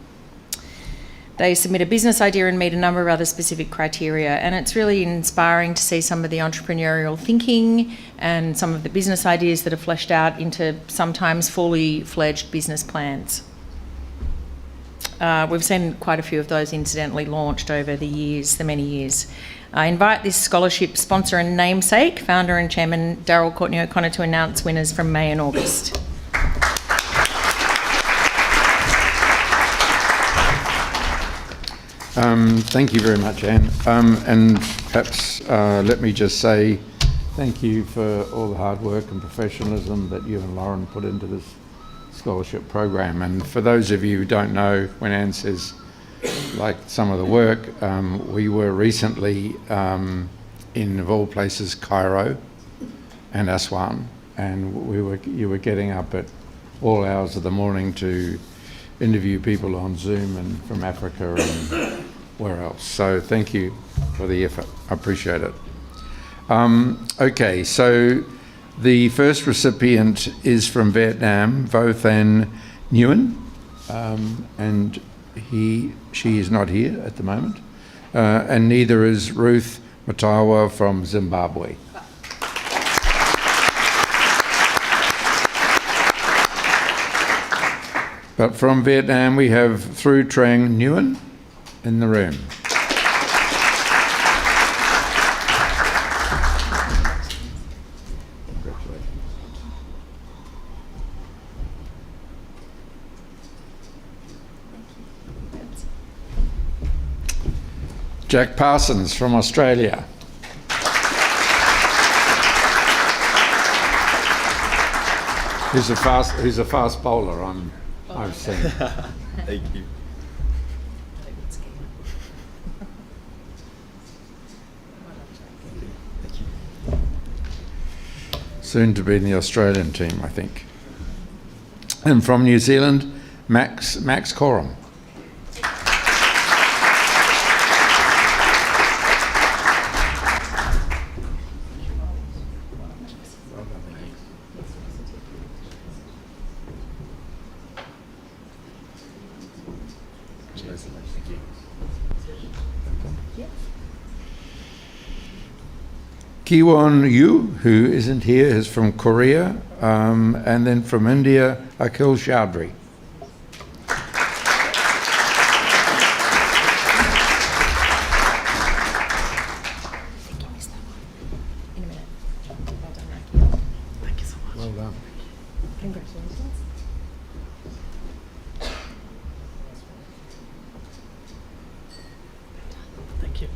They submit a business idea and meet a number of other specific criteria, and it's really inspiring to see some of the entrepreneurial thinking and some of the business ideas that are fleshed out into sometimes fully fledged business plans. We've seen quite a few of those incidentally launched over the years, the many years. I invite this scholarship sponsor and namesake, founder and chairman Daryl Courtney O'Connor, to announce winners from May and August. Thank you very much, Anne. And perhaps let me just say thank you for all the hard work and professionalism that you and Lauren put into this scholarship program. And for those of you who don't know, when Anne says like some of the work, we were recently in, of all places, Cairo and Aswan, and you were getting up at all hours of the morning to interview people on Zoom and from Africa and where else. So thank you for the effort. I appreciate it. Okay, so the first recipient is from Vietnam, Vo Than Nguyen, and she is not here at the moment, and neither is Ruth Matawa from Zimbabwe. But from Vietnam, we have Thu Trang Nguyen in the room. Congratulations. Jack Parsons from Australia. He's a fast bowler. I've seen. Thank you. Soon to be in the Australian team, I think. And from New Zealand, Max Coram. Kiwon Yu, who isn't here, is from Korea, and then from India, Akhil Chaudhry. Well done. Congratulations. Thank you.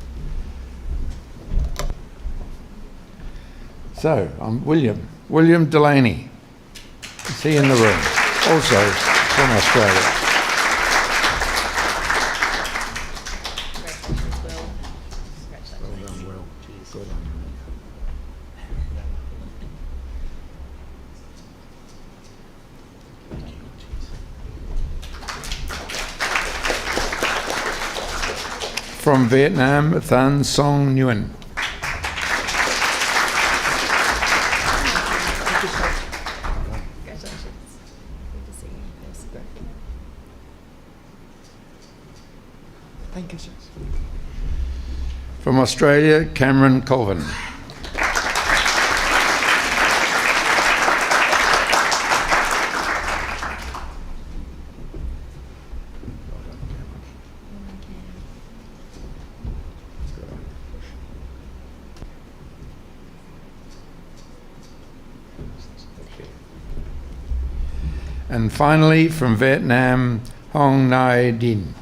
So, I'm William Delaney. Is he in the room? Also from Australia. Well done, Will. Good on you. From Vietnam, Than Song Nguyen. Australia, Cameron Colvin. And finally, from Vietnam, Hong Nai Din.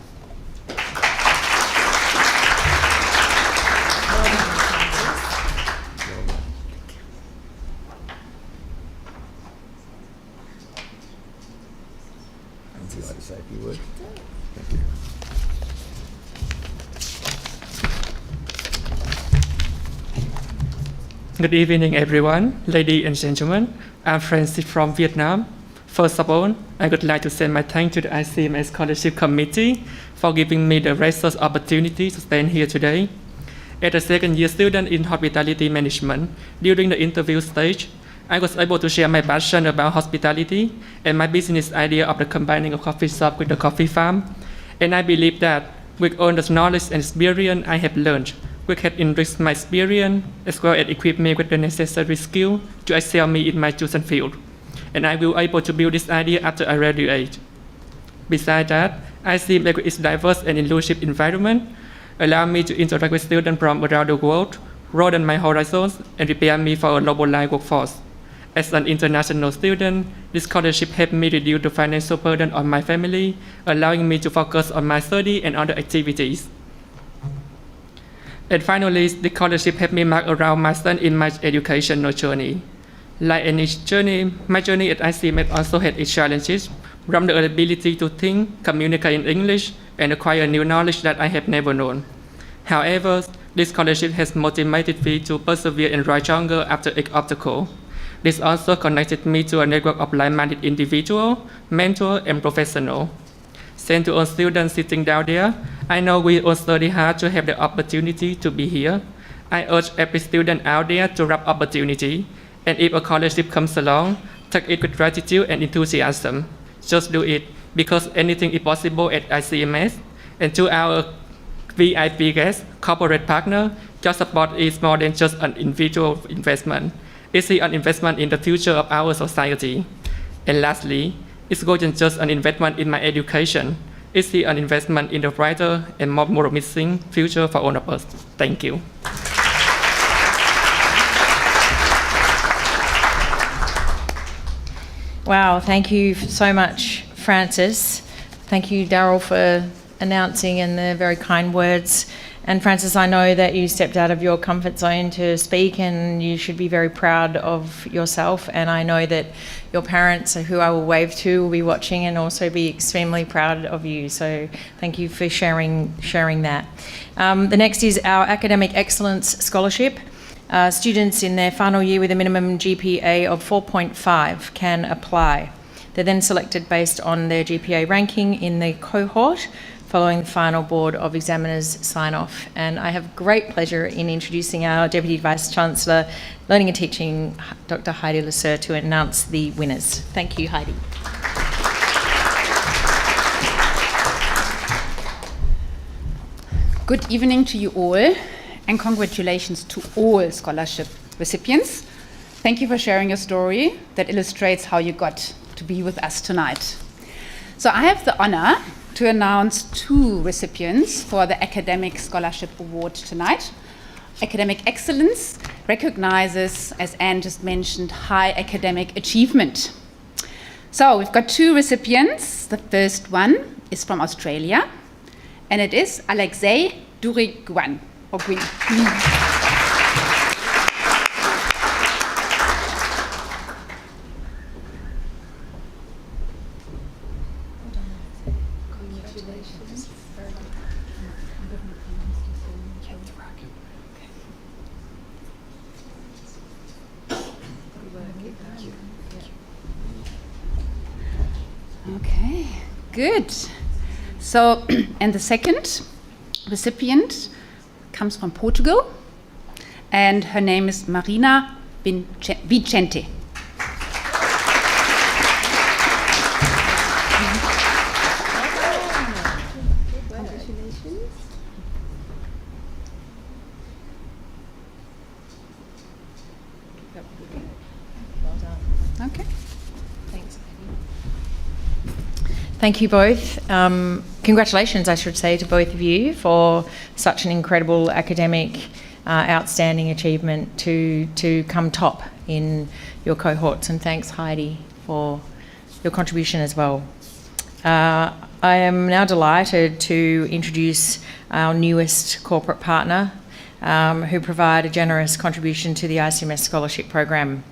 Would you like to say a few words? Thank you. Good evening, everyone, ladies and gentlemen. I'm Francis from Vietnam. First of all, I would like to send my thanks to the ICMS Scholarship Committee for giving me the resource opportunity to stand here today. As a second-year student in hospitality management, during the interview stage, I was able to share my passion about hospitality and my business idea of the combining of coffee shop with the coffee farm. And I believe that with all the knowledge and experience I have learned, we can enrich my experience as well as equip me with the necessary skill to excel me in my chosen field. And I will be able to build this idea after I graduate. Besides that, I see that its diverse and inclusive environment allow me to interact with students from around the world, broaden my horizons, and prepare me for a globalized workforce. As an international student, this scholarship helped me reduce the financial burden on my family, allowing me to focus on my study and other activities. And finally, the scholarship helped me mark around milestone in my educational journey. Like any journey, my journey at ICMS also had its challenges, from the ability to think, communicate in English, and acquire new knowledge that I have never known. However, this scholarship has motivated me to persevere and rise stronger after each obstacle. This also connected me to a network of like-minded individuals, mentors, and professionals. Sent to all students sitting down there, I know we all study hard to have the opportunity to be here. I urge every student out there to grab opportunity, and if a scholarship comes along, take it with gratitude and enthusiasm. Just do it, because anything is possible at ICMS. And to our VIP guests, corporate partner, your support is more than just an individual investment. It's an investment in the future of our society. And lastly, it's more than just an investment in my education. It's an investment in the brighter and more promising future for all of us. Thank you. Wow, thank you so much, Francis. Thank you, Daryl, for announcing and the very kind words. And Francis, I know that you stepped out of your comfort zone to speak, and you should be very proud of yourself. And I know that your parents, who I will wave to, will be watching and also be extremely proud of you. So thank you for sharing that. The next is our Academic Excellence Scholarship. Students in their final year with a minimum GPA of 4.5 can apply. They're then selected based on their GPA ranking in the cohort, following the final Board of Examiners sign-off. And I have great pleasure in introducing our Deputy Vice-Chancellor, Learning and Teaching, Dr. Heidi Lasser, to announce the winners. Thank you, Heidi. Good evening to you all, and congratulations to all scholarship recipients. Thank you for sharing your story that illustrates how you got to be with us tonight. So I have the honor to announce two recipients for the Academic Scholarship Award tonight. Academic Excellence recognizes, as Anne just mentioned, high academic achievement. So we've got two recipients. The first one is from Australia, and it is Alexei Duriguan. Okay, good. So, and the second recipient comes from Portugal, and her name is Marina Vicente. Okay. Thanks, Thank you both. Congratulations, I should say, to both of you for such an incredible academic, outstanding achievement to come top in your cohorts. And thanks, Heidi, for your contribution as well. I am now delighted to introduce our newest corporate partner, who provide a generous contribution to the ICMS Scholarship Program.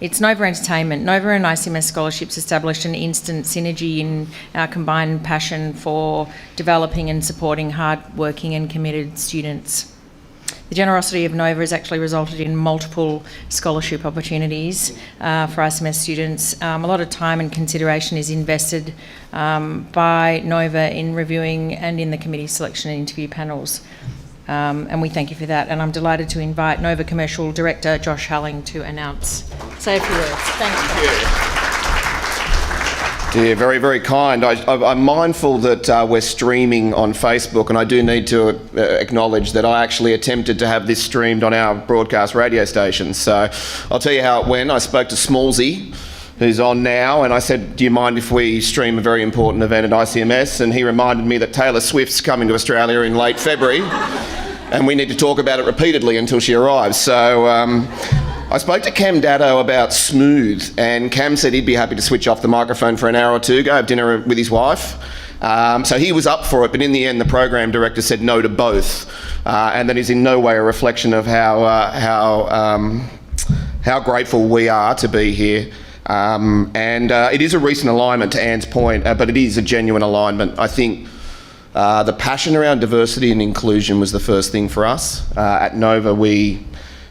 It's Nova Entertainment. Nova and ICMS Scholarships established an instant synergy in our combined passion for developing and supporting hard-working and committed students. The generosity of Nova has actually resulted in multiple scholarship opportunities for ICMS students. A lot of time and consideration is invested by Nova in reviewing and in the committee selection and interview panels. And we thank you for that. And I'm delighted to invite Nova Commercial Director Josh Halling to say a few words. Thank you. Yeah, very, very kind. I'm mindful that we're streaming on Facebook, and I do need to acknowledge that I actually attempted to have this streamed on our broadcast radio station. So I'll tell you how it went. I spoke to Smallsy, who's on now, and I said, do you mind if we stream a very important event at ICMS? And he reminded me that Taylor Swift's coming to Australia in late February, and we need to talk about it repeatedly until she arrives. So I spoke to Cam Daddo about Smooth, and Cam said he'd be happy to switch off the microphone for an hour or two, go have dinner with his wife. So he was up for it, but in the end the program director said no to both, and that is in no way a reflection of how grateful we are to be here. It is a recent alignment, to Anne's point, but it is a genuine alignment. I think the passion around diversity and inclusion was the first thing for us. At Nova, we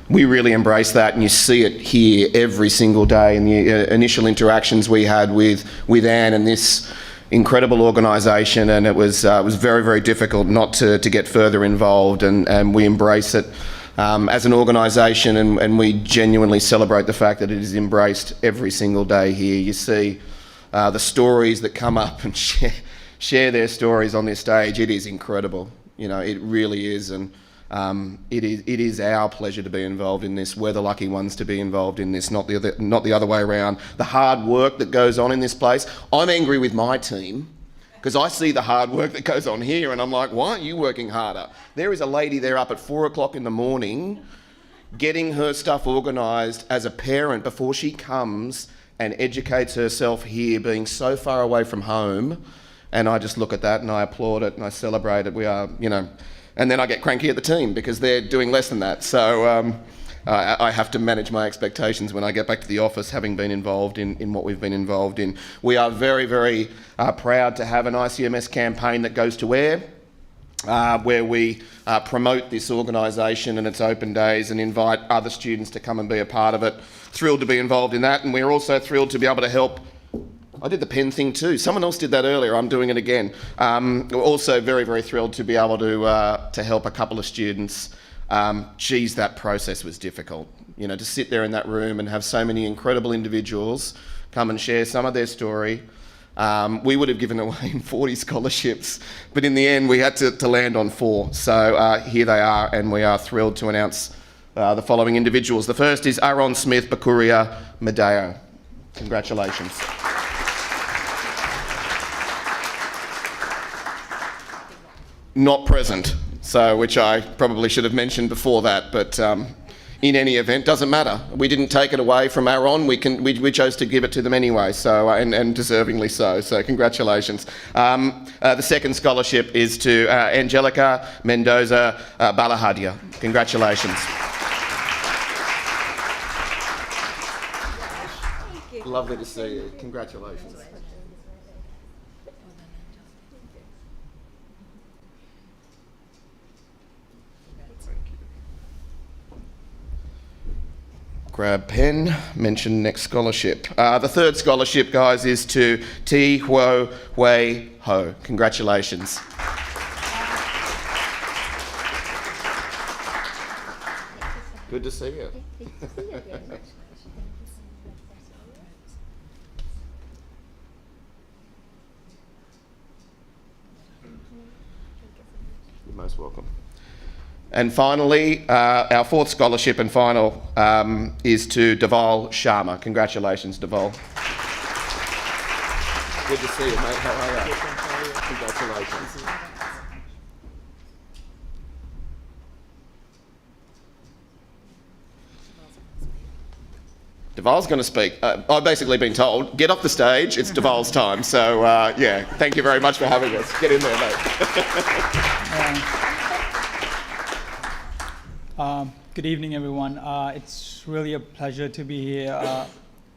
really embrace that, and you see it here every single day in the initial interactions we had with Anne and this incredible organisation, and it was very, very difficult not to get further involved, and we embrace it as an organisation, and we genuinely celebrate the fact that it is embraced every single day here. You see the stories that come up and share their stories on this stage. It is incredible. You know, it really is, and it is our pleasure to be involved in this. We're the lucky ones to be involved in this, not the other way around. The hard work that goes on in this place. I'm angry with my team because I see the hard work that goes on here, and I'm like, why aren't you working harder? There is a lady there up at 4 o'clock in the morning getting her stuff organised as a parent before she comes and educates herself here, being so far away from home. And I just look at that and I applaud it and I celebrate it. We are, you know, and then I get cranky at the team because they're doing less than that. So I have to manage my expectations when I get back to the office, having been involved in what we've been involved in. We are very, very proud to have an ICMS campaign that goes to air, where we promote this organisation and its open days and invite other students to come and be a part of it. Thrilled to be involved in that, and we're also thrilled to be able to help. I did the pen thing too. Someone else did that earlier. I'm doing it again. We're also very, very thrilled to be able to help a couple of students. Geez, that process was difficult. You know, to sit there in that room and have so many incredible individuals come and share some of their story. We would have given away 40 scholarships, but in the end we had to land on 4. So here they are, and we are thrilled to announce the following individuals. The first is Aaron Smith Bakuria Medeo. Congratulations. Not present, so which I probably should have mentioned before that, but in any event, doesn't matter. We didn't take it away from Aaron. We chose to give it to them anyway, so and deservingly so. So congratulations. The second scholarship is to Angelica Mendoza Balahadia. Congratulations. Lovely to see you. Congratulations. Grab pen, mention next scholarship. The third scholarship, guys, is to Ti Huo Wei Ho. Congratulations. Good to see you. You're most welcome. And finally, our fourth scholarship and final is to Deval Sharma. Congratulations, Deval. Good to see you, mate. How are you? Congratulations. Deval's going to speak. I've basically been told, get off the stage, it's Deval's time. So, yeah, thank you very much for having us. Get in there, mate. Good evening, everyone. It's really a pleasure to be here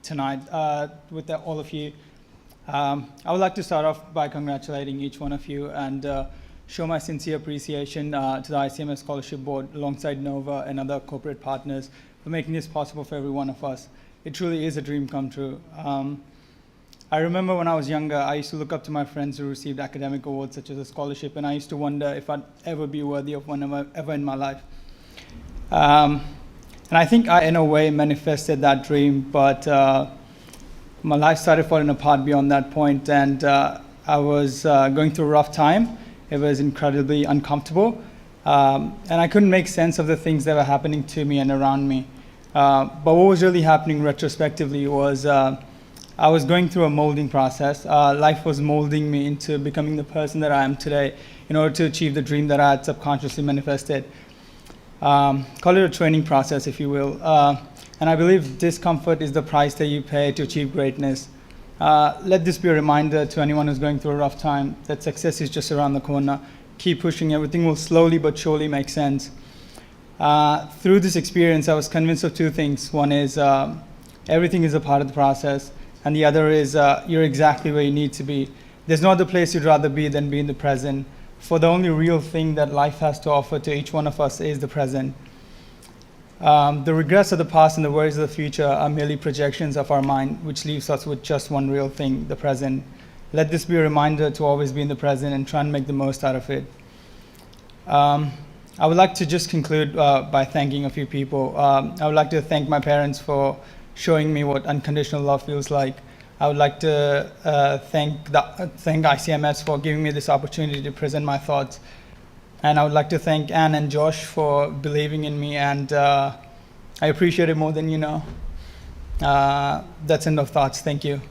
tonight with all of you. I would like to start off by congratulating each one of you and show my sincere appreciation to the ICMS Scholarship Board alongside NOVA and other corporate partners for making this possible for every one of us. It truly is a dream come true. I remember when I was younger, I used to look up to my friends who received academic awards such as a scholarship, and I used to wonder if I'd ever be worthy of one ever in my life. And I think I, in a way, manifested that dream, but my life started falling apart beyond that point, and I was going through a rough time. It was incredibly uncomfortable, and I couldn't make sense of the things that were happening to me and around me. But what was really happening retrospectively was I was going through a molding process. Life was molding me into becoming the person that I am today in order to achieve the dream that I had subconsciously manifested. Call it a training process, if you will. And I believe discomfort is the price that you pay to achieve greatness. Let this be a reminder to anyone who's going through a rough time that success is just around the corner. Keep pushing. Everything will slowly but surely make sense. Through this experience, I was convinced of two things. One is everything is a part of the process, and the other is you're exactly where you need to be. There's no other place you'd rather be than be in the present, for the only real thing that life has to offer to each one of us is the present. The regrets of the past and the worries of the future are merely projections of our mind, which leaves us with just one real thing, the present. Let this be a reminder to always be in the present and try and make the most out of it. I would like to just conclude by thanking a few people. I would like to thank my parents for showing me what unconditional love feels like. I would like to thank ICMS for giving me this opportunity to present my thoughts. And I would like to thank Anne and Josh for believing in me, and I appreciate it more than you know. That's end of thoughts. Thank you.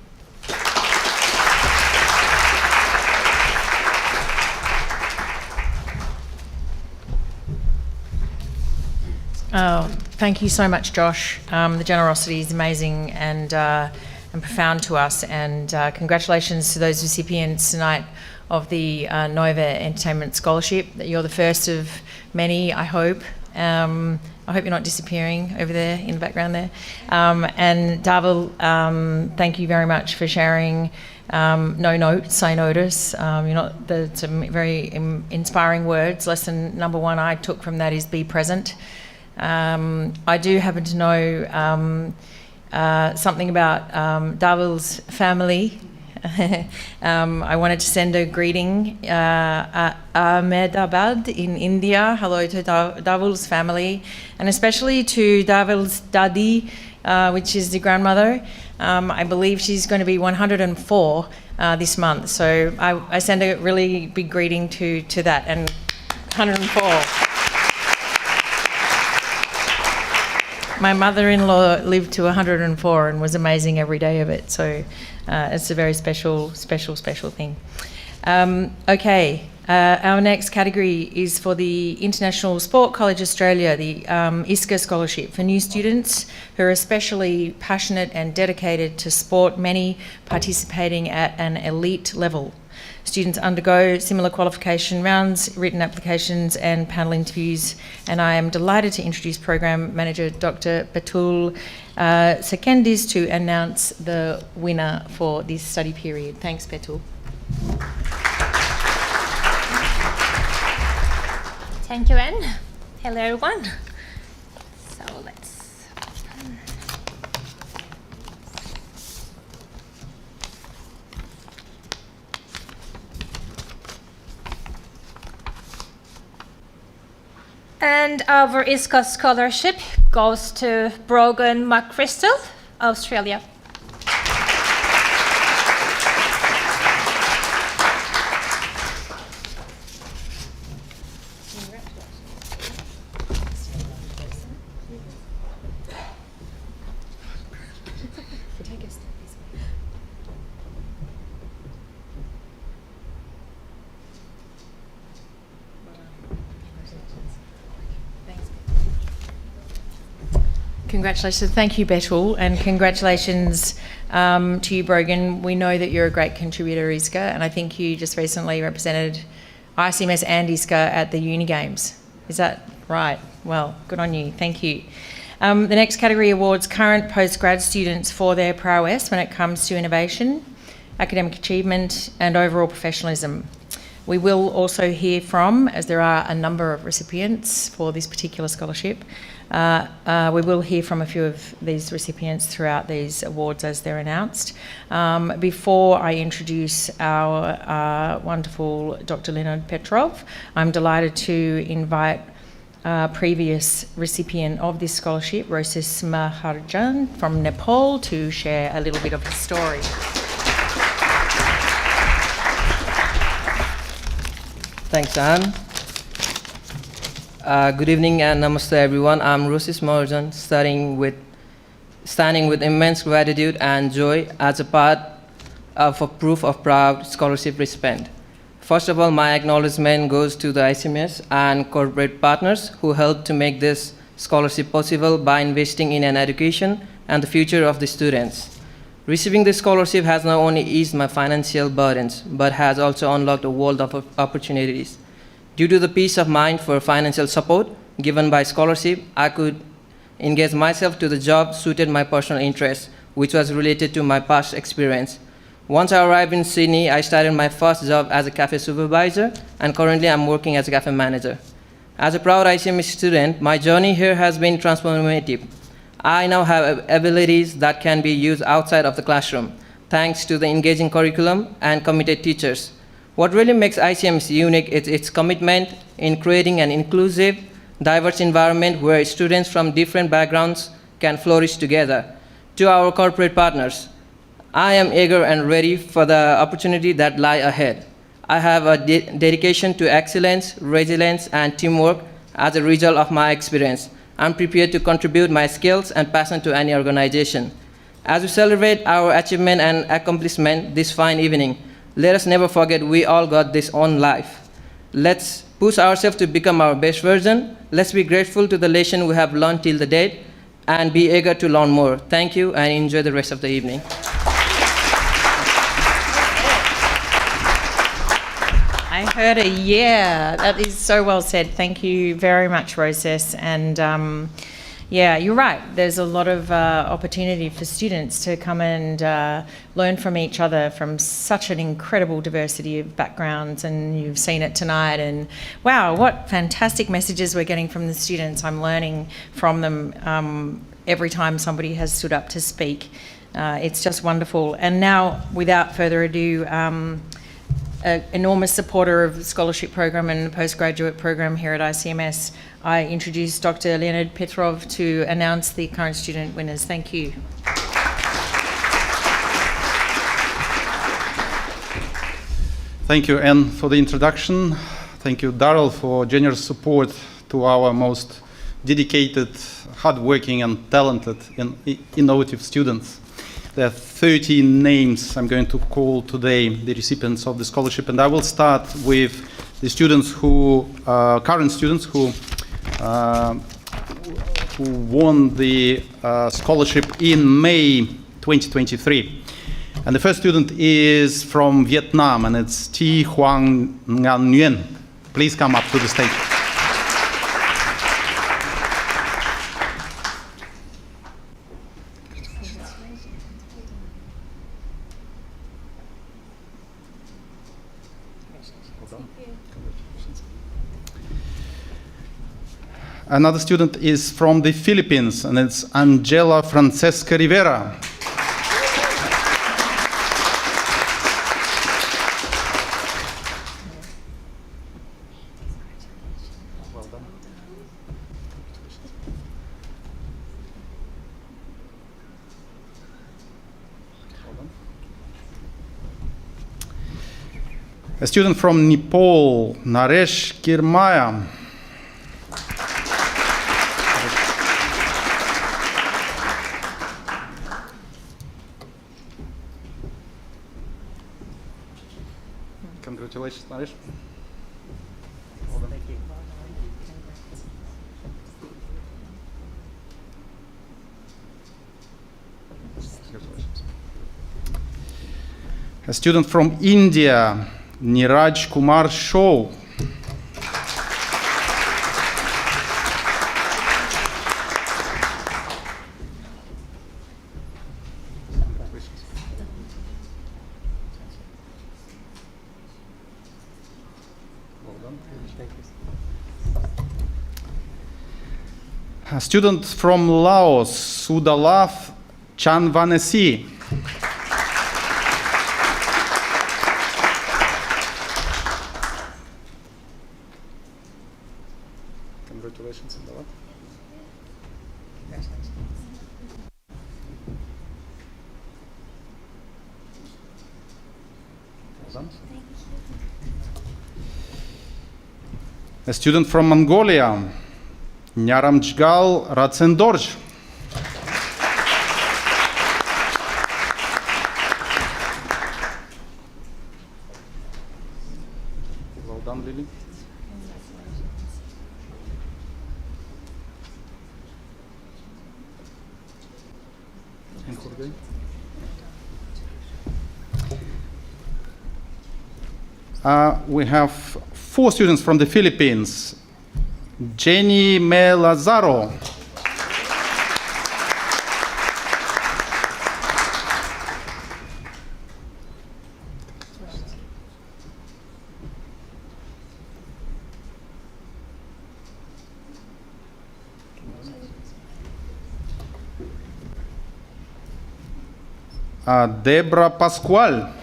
Oh, thank you so much, Josh. The generosity is amazing and profound to us. And congratulations to those recipients tonight of the Nova Entertainment Scholarship. You're the first of many, I hope. I hope you're not disappearing over there in the background there. And Daval, thank you very much for sharing No Notes, I Notice. That's some very inspiring words. Lesson number one I took from that is be present. I do happen to know something about Daval's family. I wanted to send a greeting, Ahmedabad in India. Hello to Daval's family, and especially to Daval's Dadi, which is the grandmother. I believe she's going to be 104 this month. So I send a really big greeting to that, and 104. My mother-in-law lived to 104 and was amazing every day of it. So it's a very special thing. Okay, our next category is for the International Sport College Australia, the ISCA Scholarship for new students who are especially passionate and dedicated to sport, many participating at an elite level. Students undergo similar qualification rounds, written applications and panel interviews, and I am delighted to introduce Program Manager Dr. Betul Sekendis to announce the winner for this study period. Thanks, Betul. Thank you, Anne. Hello, everyone. So let's open. And our ISCA scholarship goes to Brogan McChrystal, Australia. Congratulations. Thank you, Betul, and congratulations to you, Brogan. We know that you're a great contributor, ISCA, and I think you just recently represented ICMS and ISCA at the Uni Games. Is that right? Well, good on you. Thank you. The next category awards current postgrad students for their prowess when it comes to innovation, academic achievement, and overall professionalism. We will also hear from, as there are a number of recipients for this particular scholarship, we will hear from a few of these recipients throughout these awards as they're announced. Before I introduce our wonderful Dr. Leonid Petrov, I'm delighted to invite previous recipient of this scholarship, Rosis Maharjan from Nepal, to share a little bit of his story. Thanks, Anne. Good evening and namaste, everyone. I'm Rosis Maharjan, standing with immense gratitude and joy as a part of a proof of proud scholarship recipient. First of all, my acknowledgement goes to the ICMS and corporate partners who helped to make this scholarship possible by investing in an education and the future of the students. Receiving this scholarship has not only eased my financial burdens, but has also unlocked a world of opportunities. Due to the peace of mind for financial support given by scholarship, I could engage myself to the job suited my personal interests, which was related to my past experience. Once I arrived in Sydney, I started my first job as a cafe supervisor, and currently I'm working as a cafe manager. As a proud ICMS student, my journey here has been transformative. I now have abilities that can be used outside of the classroom, thanks to the engaging curriculum and committed teachers. What really makes ICMS unique is its commitment in creating an inclusive, diverse environment where students from different backgrounds can flourish together. To our corporate partners, I am eager and ready for the opportunity that lie ahead. I have a dedication to excellence, resilience, and teamwork as a result of my experience. I'm prepared to contribute my skills and passion to any organization. As we celebrate our achievement and accomplishment this fine evening, let us never forget we all got this own life. Let's push ourselves to become our best version. Let's be grateful to the lesson we have learned till the date and be eager to learn more. Thank you and enjoy the rest of the evening. I heard a yeah. That is so well said. Thank you very much, Rosis. And yeah, you're right. There's a lot of opportunity for students to come and learn from each other from such an incredible diversity of backgrounds, and you've seen it tonight. And wow, what fantastic messages we're getting from the students. I'm learning from them every time somebody has stood up to speak. It's just wonderful. And now, without further ado, an enormous supporter of the scholarship program and the postgraduate program here at ICMS, I introduce Dr. Leonid Petrov to announce the current student winners. Thank you. Thank you, Anne, for the introduction. Thank you, Daryl, for generous support to our most dedicated, hardworking, and talented and innovative students. There are 30 names I'm going to call today, the recipients of the scholarship, and I will start with the students who, current students who won the scholarship in May 2023. And the first student is from Vietnam, and it's Thi Hoang Ngan Nguyen. Please come up to the stage. Another student is from the Philippines, and it's Angela Francesca Rivera. Well done. A student from Nepal, Naresh Kirmaya. Congratulations, Naresh. Well done. Thank you. A student from India, Niraj Kumar Shaw. A student from Laos, Sudalav Chanvanesi. Congratulations, Sudalav. A student from Mongolia, Nyaramjgal Ratsendorj. Well done, Lily. And Jorge. We have 4 students from the Philippines. Jenny Melazaro. Debra Pascual.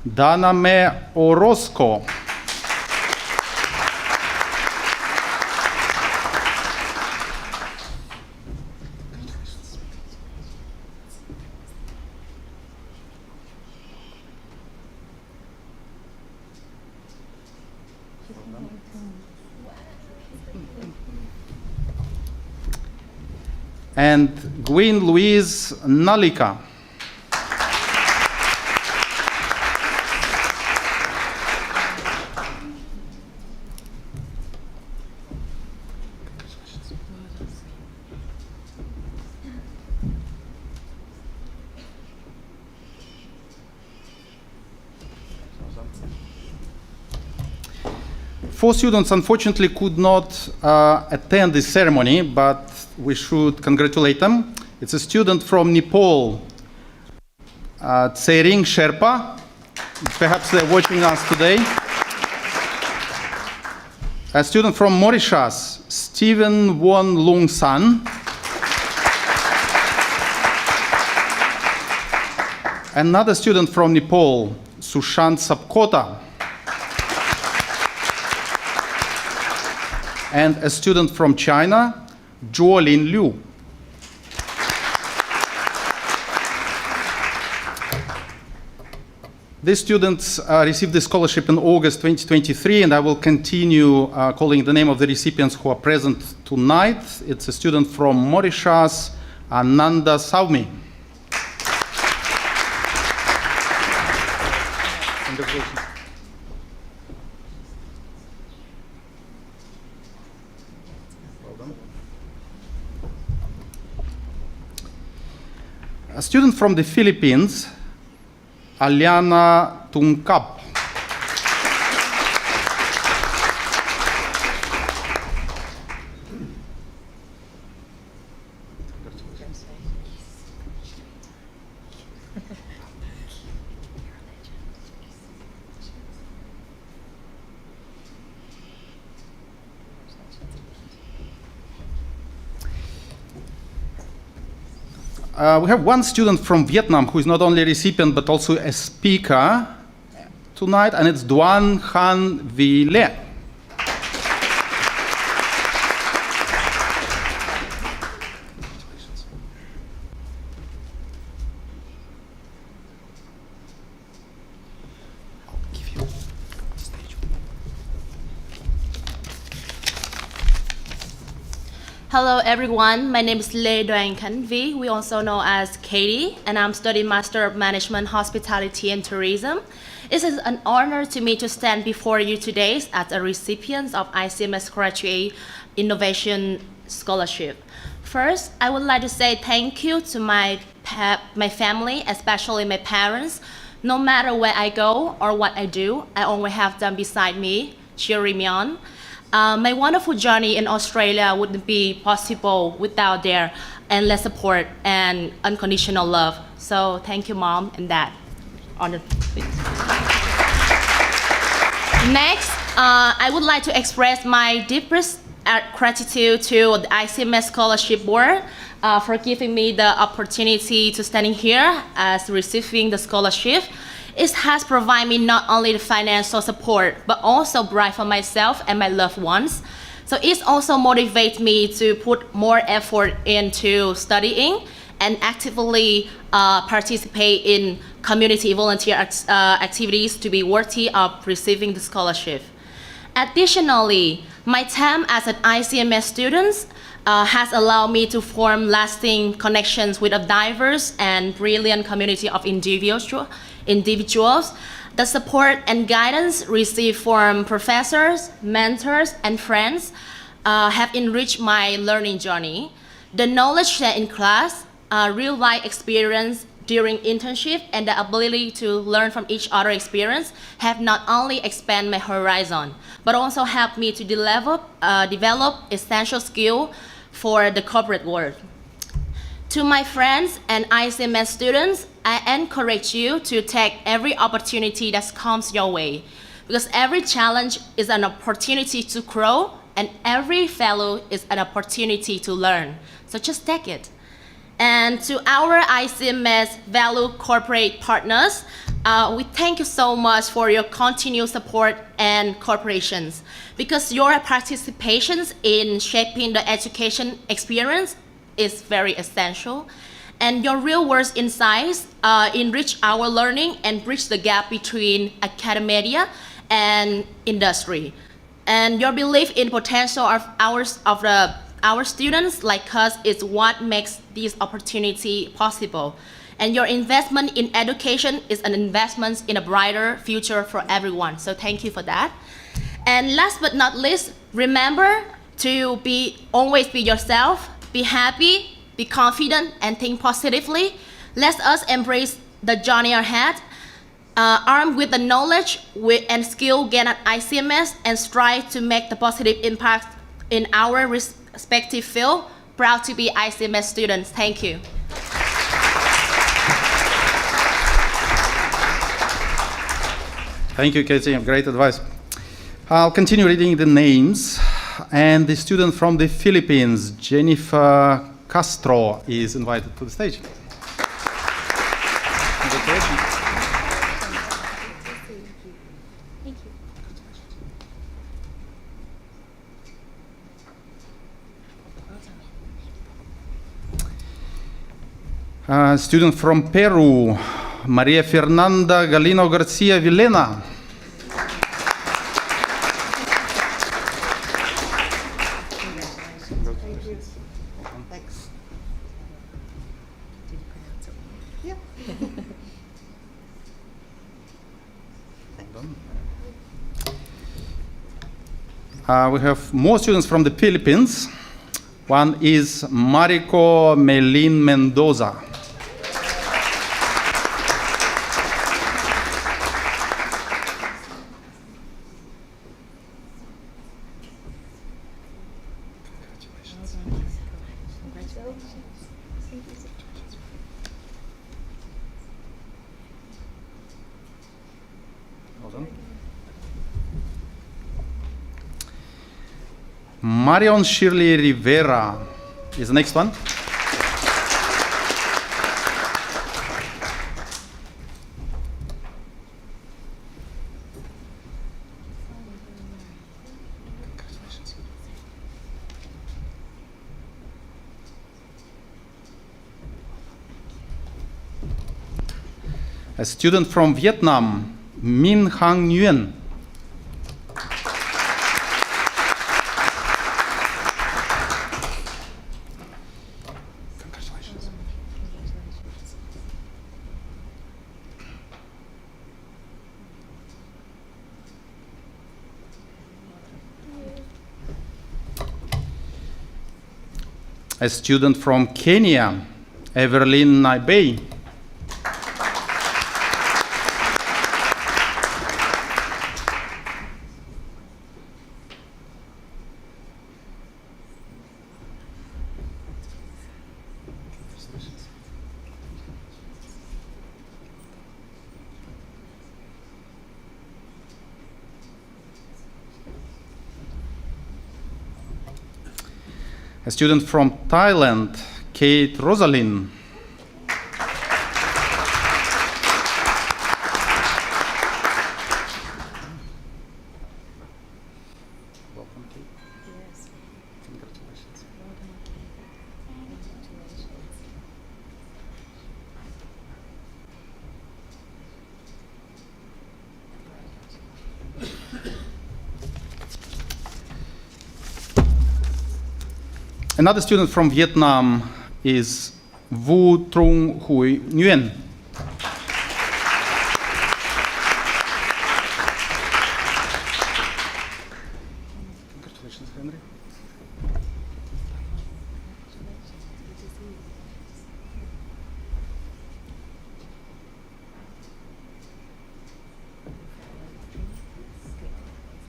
Daname Orozco. And Gwyn Louise Nalika. Four students unfortunately could not attend this ceremony, but we should congratulate them. It's a student from Nepal, Tsering Sherpa. Perhaps they're watching us today. A student from Mauritius, Stephen Won Lung San. Another student from Nepal, Sushant Sapkota. And a student from China, Zhuolin Liu. These students received the scholarship in August 2023, and I will continue calling the name of the recipients who are present tonight. It's a student from Mauritius, Ananda Saumi. Congratulations. A student from the Philippines, Aliana Tungkap. We have one student from Vietnam who is not only a recipient but also a speaker tonight, and it's Duan Han Vi Le. Hello everyone, my name is Lê Đoàn Khánh Vi, we also know as Katie, and I'm studying Master of Management, Hospitality and Tourism. It is an honor to me to stand before you today as a recipient of ICMS Graduate Innovation Scholarship. First, I would like to say thank you to my family, especially my parents. No matter where I go or what I do, I always have them beside me, cheering me on. My wonderful journey in Australia wouldn't be possible without their endless support and unconditional love. So thank you, Mom and Dad. Next, I would like to express my deepest gratitude to the ICMS Scholarship Board for giving me the opportunity to standing here as receiving the scholarship. It has provided me not only the financial support, but also bright for myself and my loved ones. So it also motivates me to put more effort into studying and actively participate in community volunteer activities to be worthy of receiving the scholarship. Additionally, my time as an ICMS student has allowed me to form lasting connections with a diverse and brilliant community of individuals. The support and guidance received from professors, mentors, and friends have enriched my learning journey. The knowledge shared in class, real-life experience during internship, and the ability to learn from each other's experience have not only expanded my horizon, but also helped me to develop essential skills for the corporate world. To my friends and ICMS students, I encourage you to take every opportunity that comes your way, because every challenge is an opportunity to grow, and every failure is an opportunity to learn. So just take it. And to our ICMS valued corporate partners, we thank you so much for your continued support and cooperations, because your participations in shaping the education experience is very essential, and your real-world insights enrich our learning and bridge the gap between academia and industry. And your belief in potential of our students like us is what makes this opportunity possible. And your investment in education is an investment in a brighter future for everyone. So thank you for that. And last but not least, remember to always be yourself, be happy, be confident, and think positively. Let us embrace the journey ahead, armed with the knowledge and skill gained at ICMS, and strive to make the positive impact in our respective field. Proud to be ICMS students. Thank you. Thank you, Katie. Great advice. I'll continue reading the names. And the student from the Philippines, Jennifer Castro, is invited to the stage. Congratulations. Student from Peru, Maria Fernanda Galino Garcia Villena. We have more students from the Philippines. One is Marico Melin Mendoza. Marion Shirley Rivera is the next one. A student from Vietnam, Min Hang Nguyen. a student from Kenya, Everlyn Naibei. A student from Thailand, Kate Rosalind. Welcome, Kate. Yes. Congratulations. Well done, Kate. Congratulations. Another student from Vietnam is Vu Trung Huy Nguyen. Congratulations, Henry.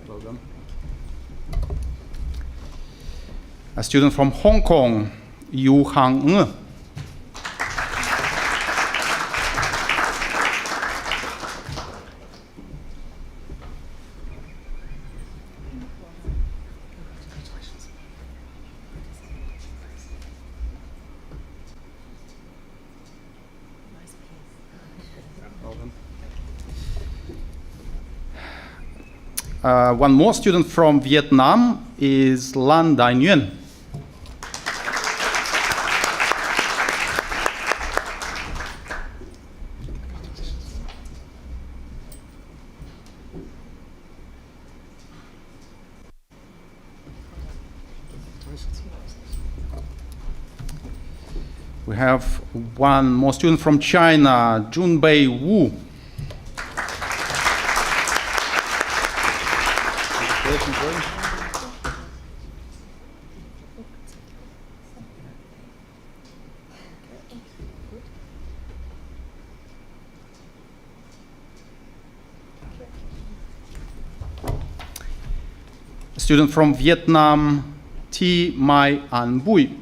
Well done. A student from Hong Kong, Yu Hang Ng. One more student from Vietnam is Lan Dai Nguyen. We have one more student from China, Junbei Wu. A student from Vietnam, Thi Mai An Bui.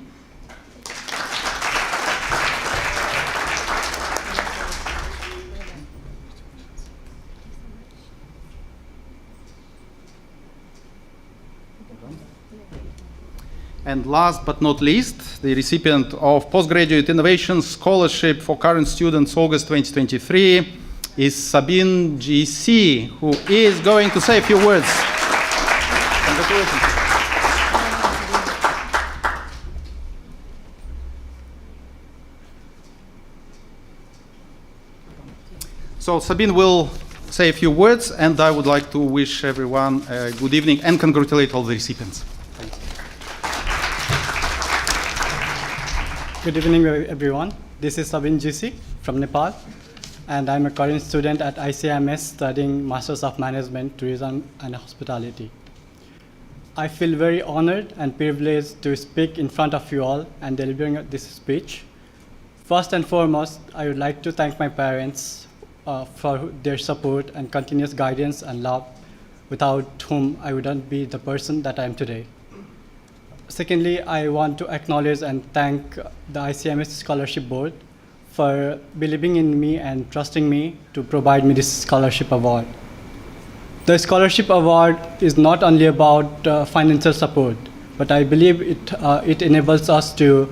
And last but not least, the recipient of Postgraduate Innovation Scholarship for Current Students August 2023 is Sabine GC, who is going to say a few words. Congratulations. So Sabine will say a few words, and I would like to wish everyone a good evening and congratulate all the recipients. Good evening, everyone. This is Sabine GC from Nepal, and I'm a current student at ICMS studying Masters of Management, Tourism and Hospitality. I feel very honored and privileged to speak in front of you all and delivering this speech. First and foremost, I would like to thank my parents for their support and continuous guidance and love, without whom I wouldn't be the person that I am today. Secondly, I want to acknowledge and thank the ICMS Scholarship Board for believing in me and trusting me to provide me this scholarship award. The scholarship award is not only about financial support, but I believe it enables us to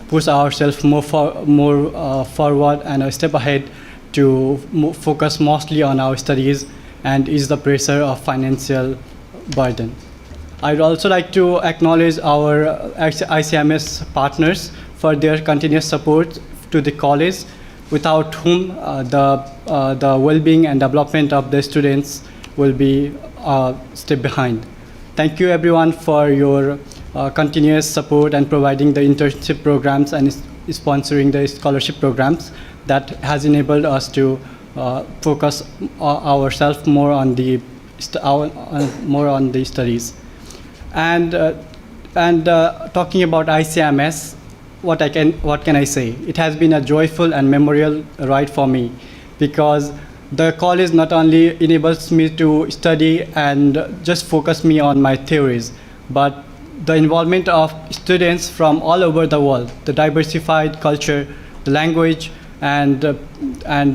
push ourselves more forward and a step ahead to focus mostly on our studies and ease the pressure of financial burden. I'd also like to acknowledge our ICMS partners for their continuous support to the college, without whom the well-being and development of the students will be a step behind. Thank you everyone for your continuous support and providing the internship programs and sponsoring the scholarship programs that has enabled us to focus ourselves more on the studies. And And talking about ICMS, what can I say? It has been a joyful and memorable ride for me, because the college not only enables me to study and just focus me on my theories, but the involvement of students from all over the world, the diversified culture, the language, and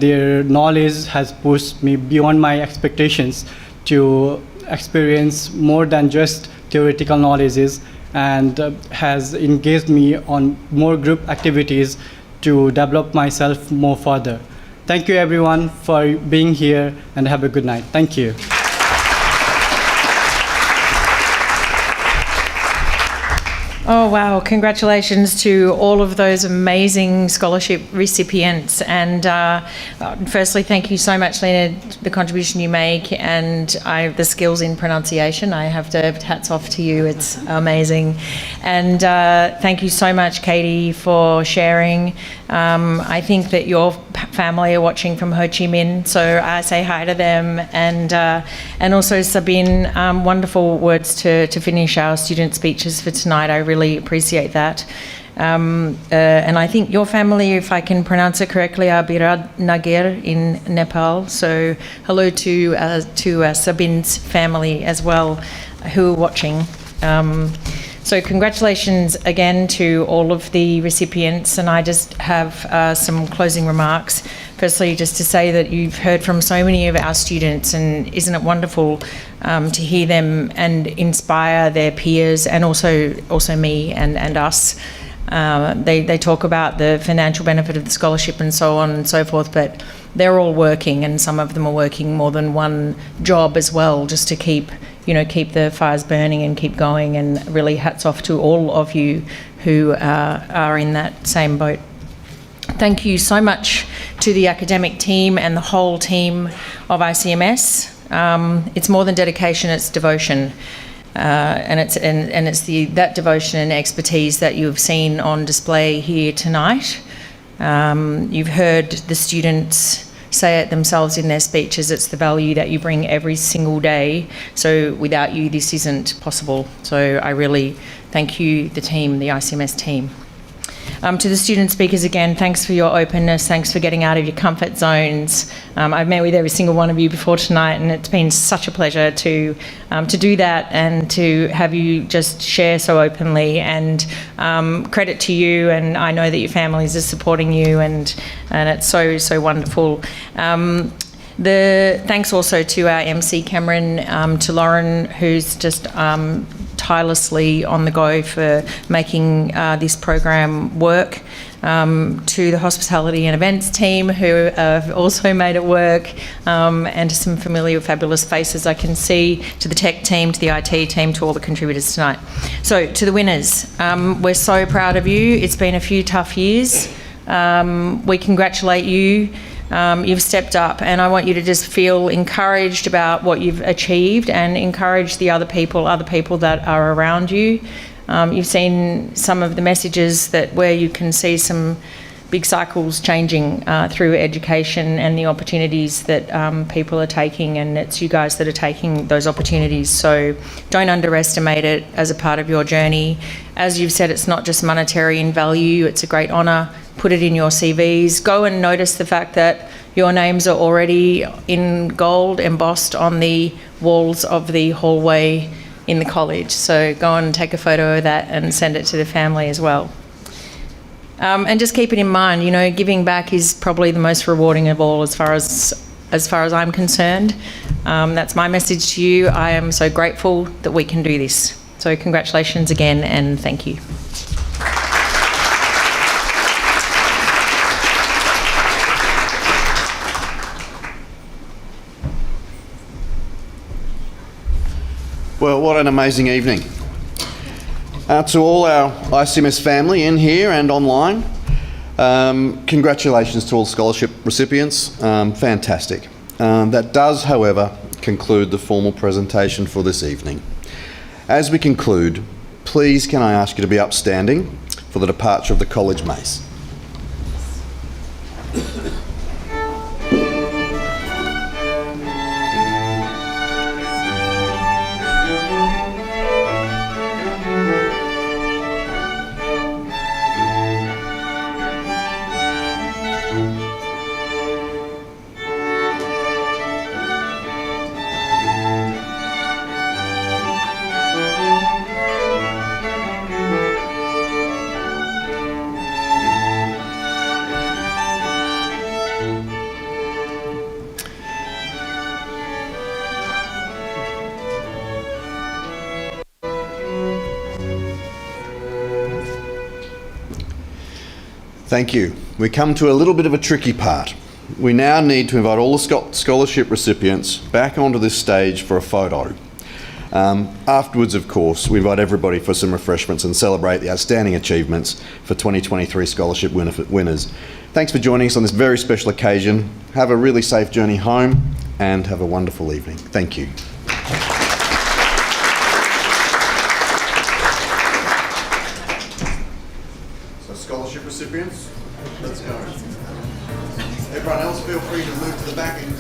their knowledge has pushed me beyond my expectations to experience more than just theoretical knowledges, and has engaged me on more group activities to develop myself more further. Thank you everyone for being here, and have a good night. Thank you. Oh, wow. Congratulations to all of those amazing scholarship recipients. And firstly, thank you so much, Lena, the contribution you make and the skills in pronunciation. I have to hats off to you. It's amazing. And thank you so much, Katie, for sharing. I think that your family are watching from Ho Chi Minh, so I say hi to them. And also, Sabine, wonderful words to finish our student speeches for tonight. I really appreciate that. And I think your family, if I can pronounce it correctly, are Biradnagar in Nepal. So hello to Sabine's family as who are watching. So congratulations again to all of the recipients, and I just have some closing remarks. Firstly, just to say that you've heard from so many of our students, and isn't it wonderful to hear them and inspire their peers, and also me and us. They talk about the financial benefit of the scholarship and so on and so forth, but they're all working, and some of them are working more than one job as well, just to keep the fires burning and keep going. And really hats off to all of you who are in that same boat. Thank you so much to the academic team and the whole team of ICMS. It's more than dedication, it's devotion. And it's that devotion and expertise that you've seen on display here tonight. You've heard the students say it themselves in their speeches. It's the value that you bring every single day. So without you, this isn't possible. So I really thank you, the team, the ICMS team. To the student speakers again, thanks for your openness, thanks for getting out of your comfort zones. I've met with every single one of you before tonight, and it's been such a pleasure to do that and to have you just share so openly. And credit to you, and I know that your families are supporting you, and it's so wonderful. Thanks also to our MC Cameron, to Lauren, who's just tirelessly on the go for making this program work, to the hospitality and events team who have also made it work, and to some familiar fabulous faces I can see, to the tech team, to the IT team, to all the contributors tonight. So to the winners, we're so proud of you. It's been a few tough years. We congratulate you. You've stepped up, and I want you to just feel encouraged about what you've achieved, and encourage the other people that are around you. You've seen some of the messages where you can see some big cycles changing through education and the opportunities that people are taking, and it's you guys that are taking those opportunities. So don't underestimate it as a part of your journey. As you've said, it's not just monetary in value, it's a great honour. Put it in your CVs. Go and notice the fact that your names are already in gold embossed on the walls of the hallway in the college. So go and take a photo of that and send it to the family as well. And just keep it in mind, giving back is probably the most rewarding of all as far as I'm concerned. That's my message to you. I am so grateful that we can do this. So congratulations again, and thank you. Well, what an amazing evening. To all our ICMS family in here and online, congratulations to all scholarship recipients. Fantastic. That does, however, conclude the formal presentation for this evening. As we conclude, please can I ask you to be upstanding for the departure of the college mace. Thank you. We come to a little bit of a tricky part. We now need to invite all the scholarship recipients back onto this stage for a photo. Afterwards, of course, we invite everybody for some refreshments and celebrate the outstanding achievements for 2023 scholarship winners. Thanks for joining us on this very special occasion. Have a really safe journey home and have a wonderful evening. Thank you. So scholarship recipients, let's go. Everyone else feel free to move to the back end.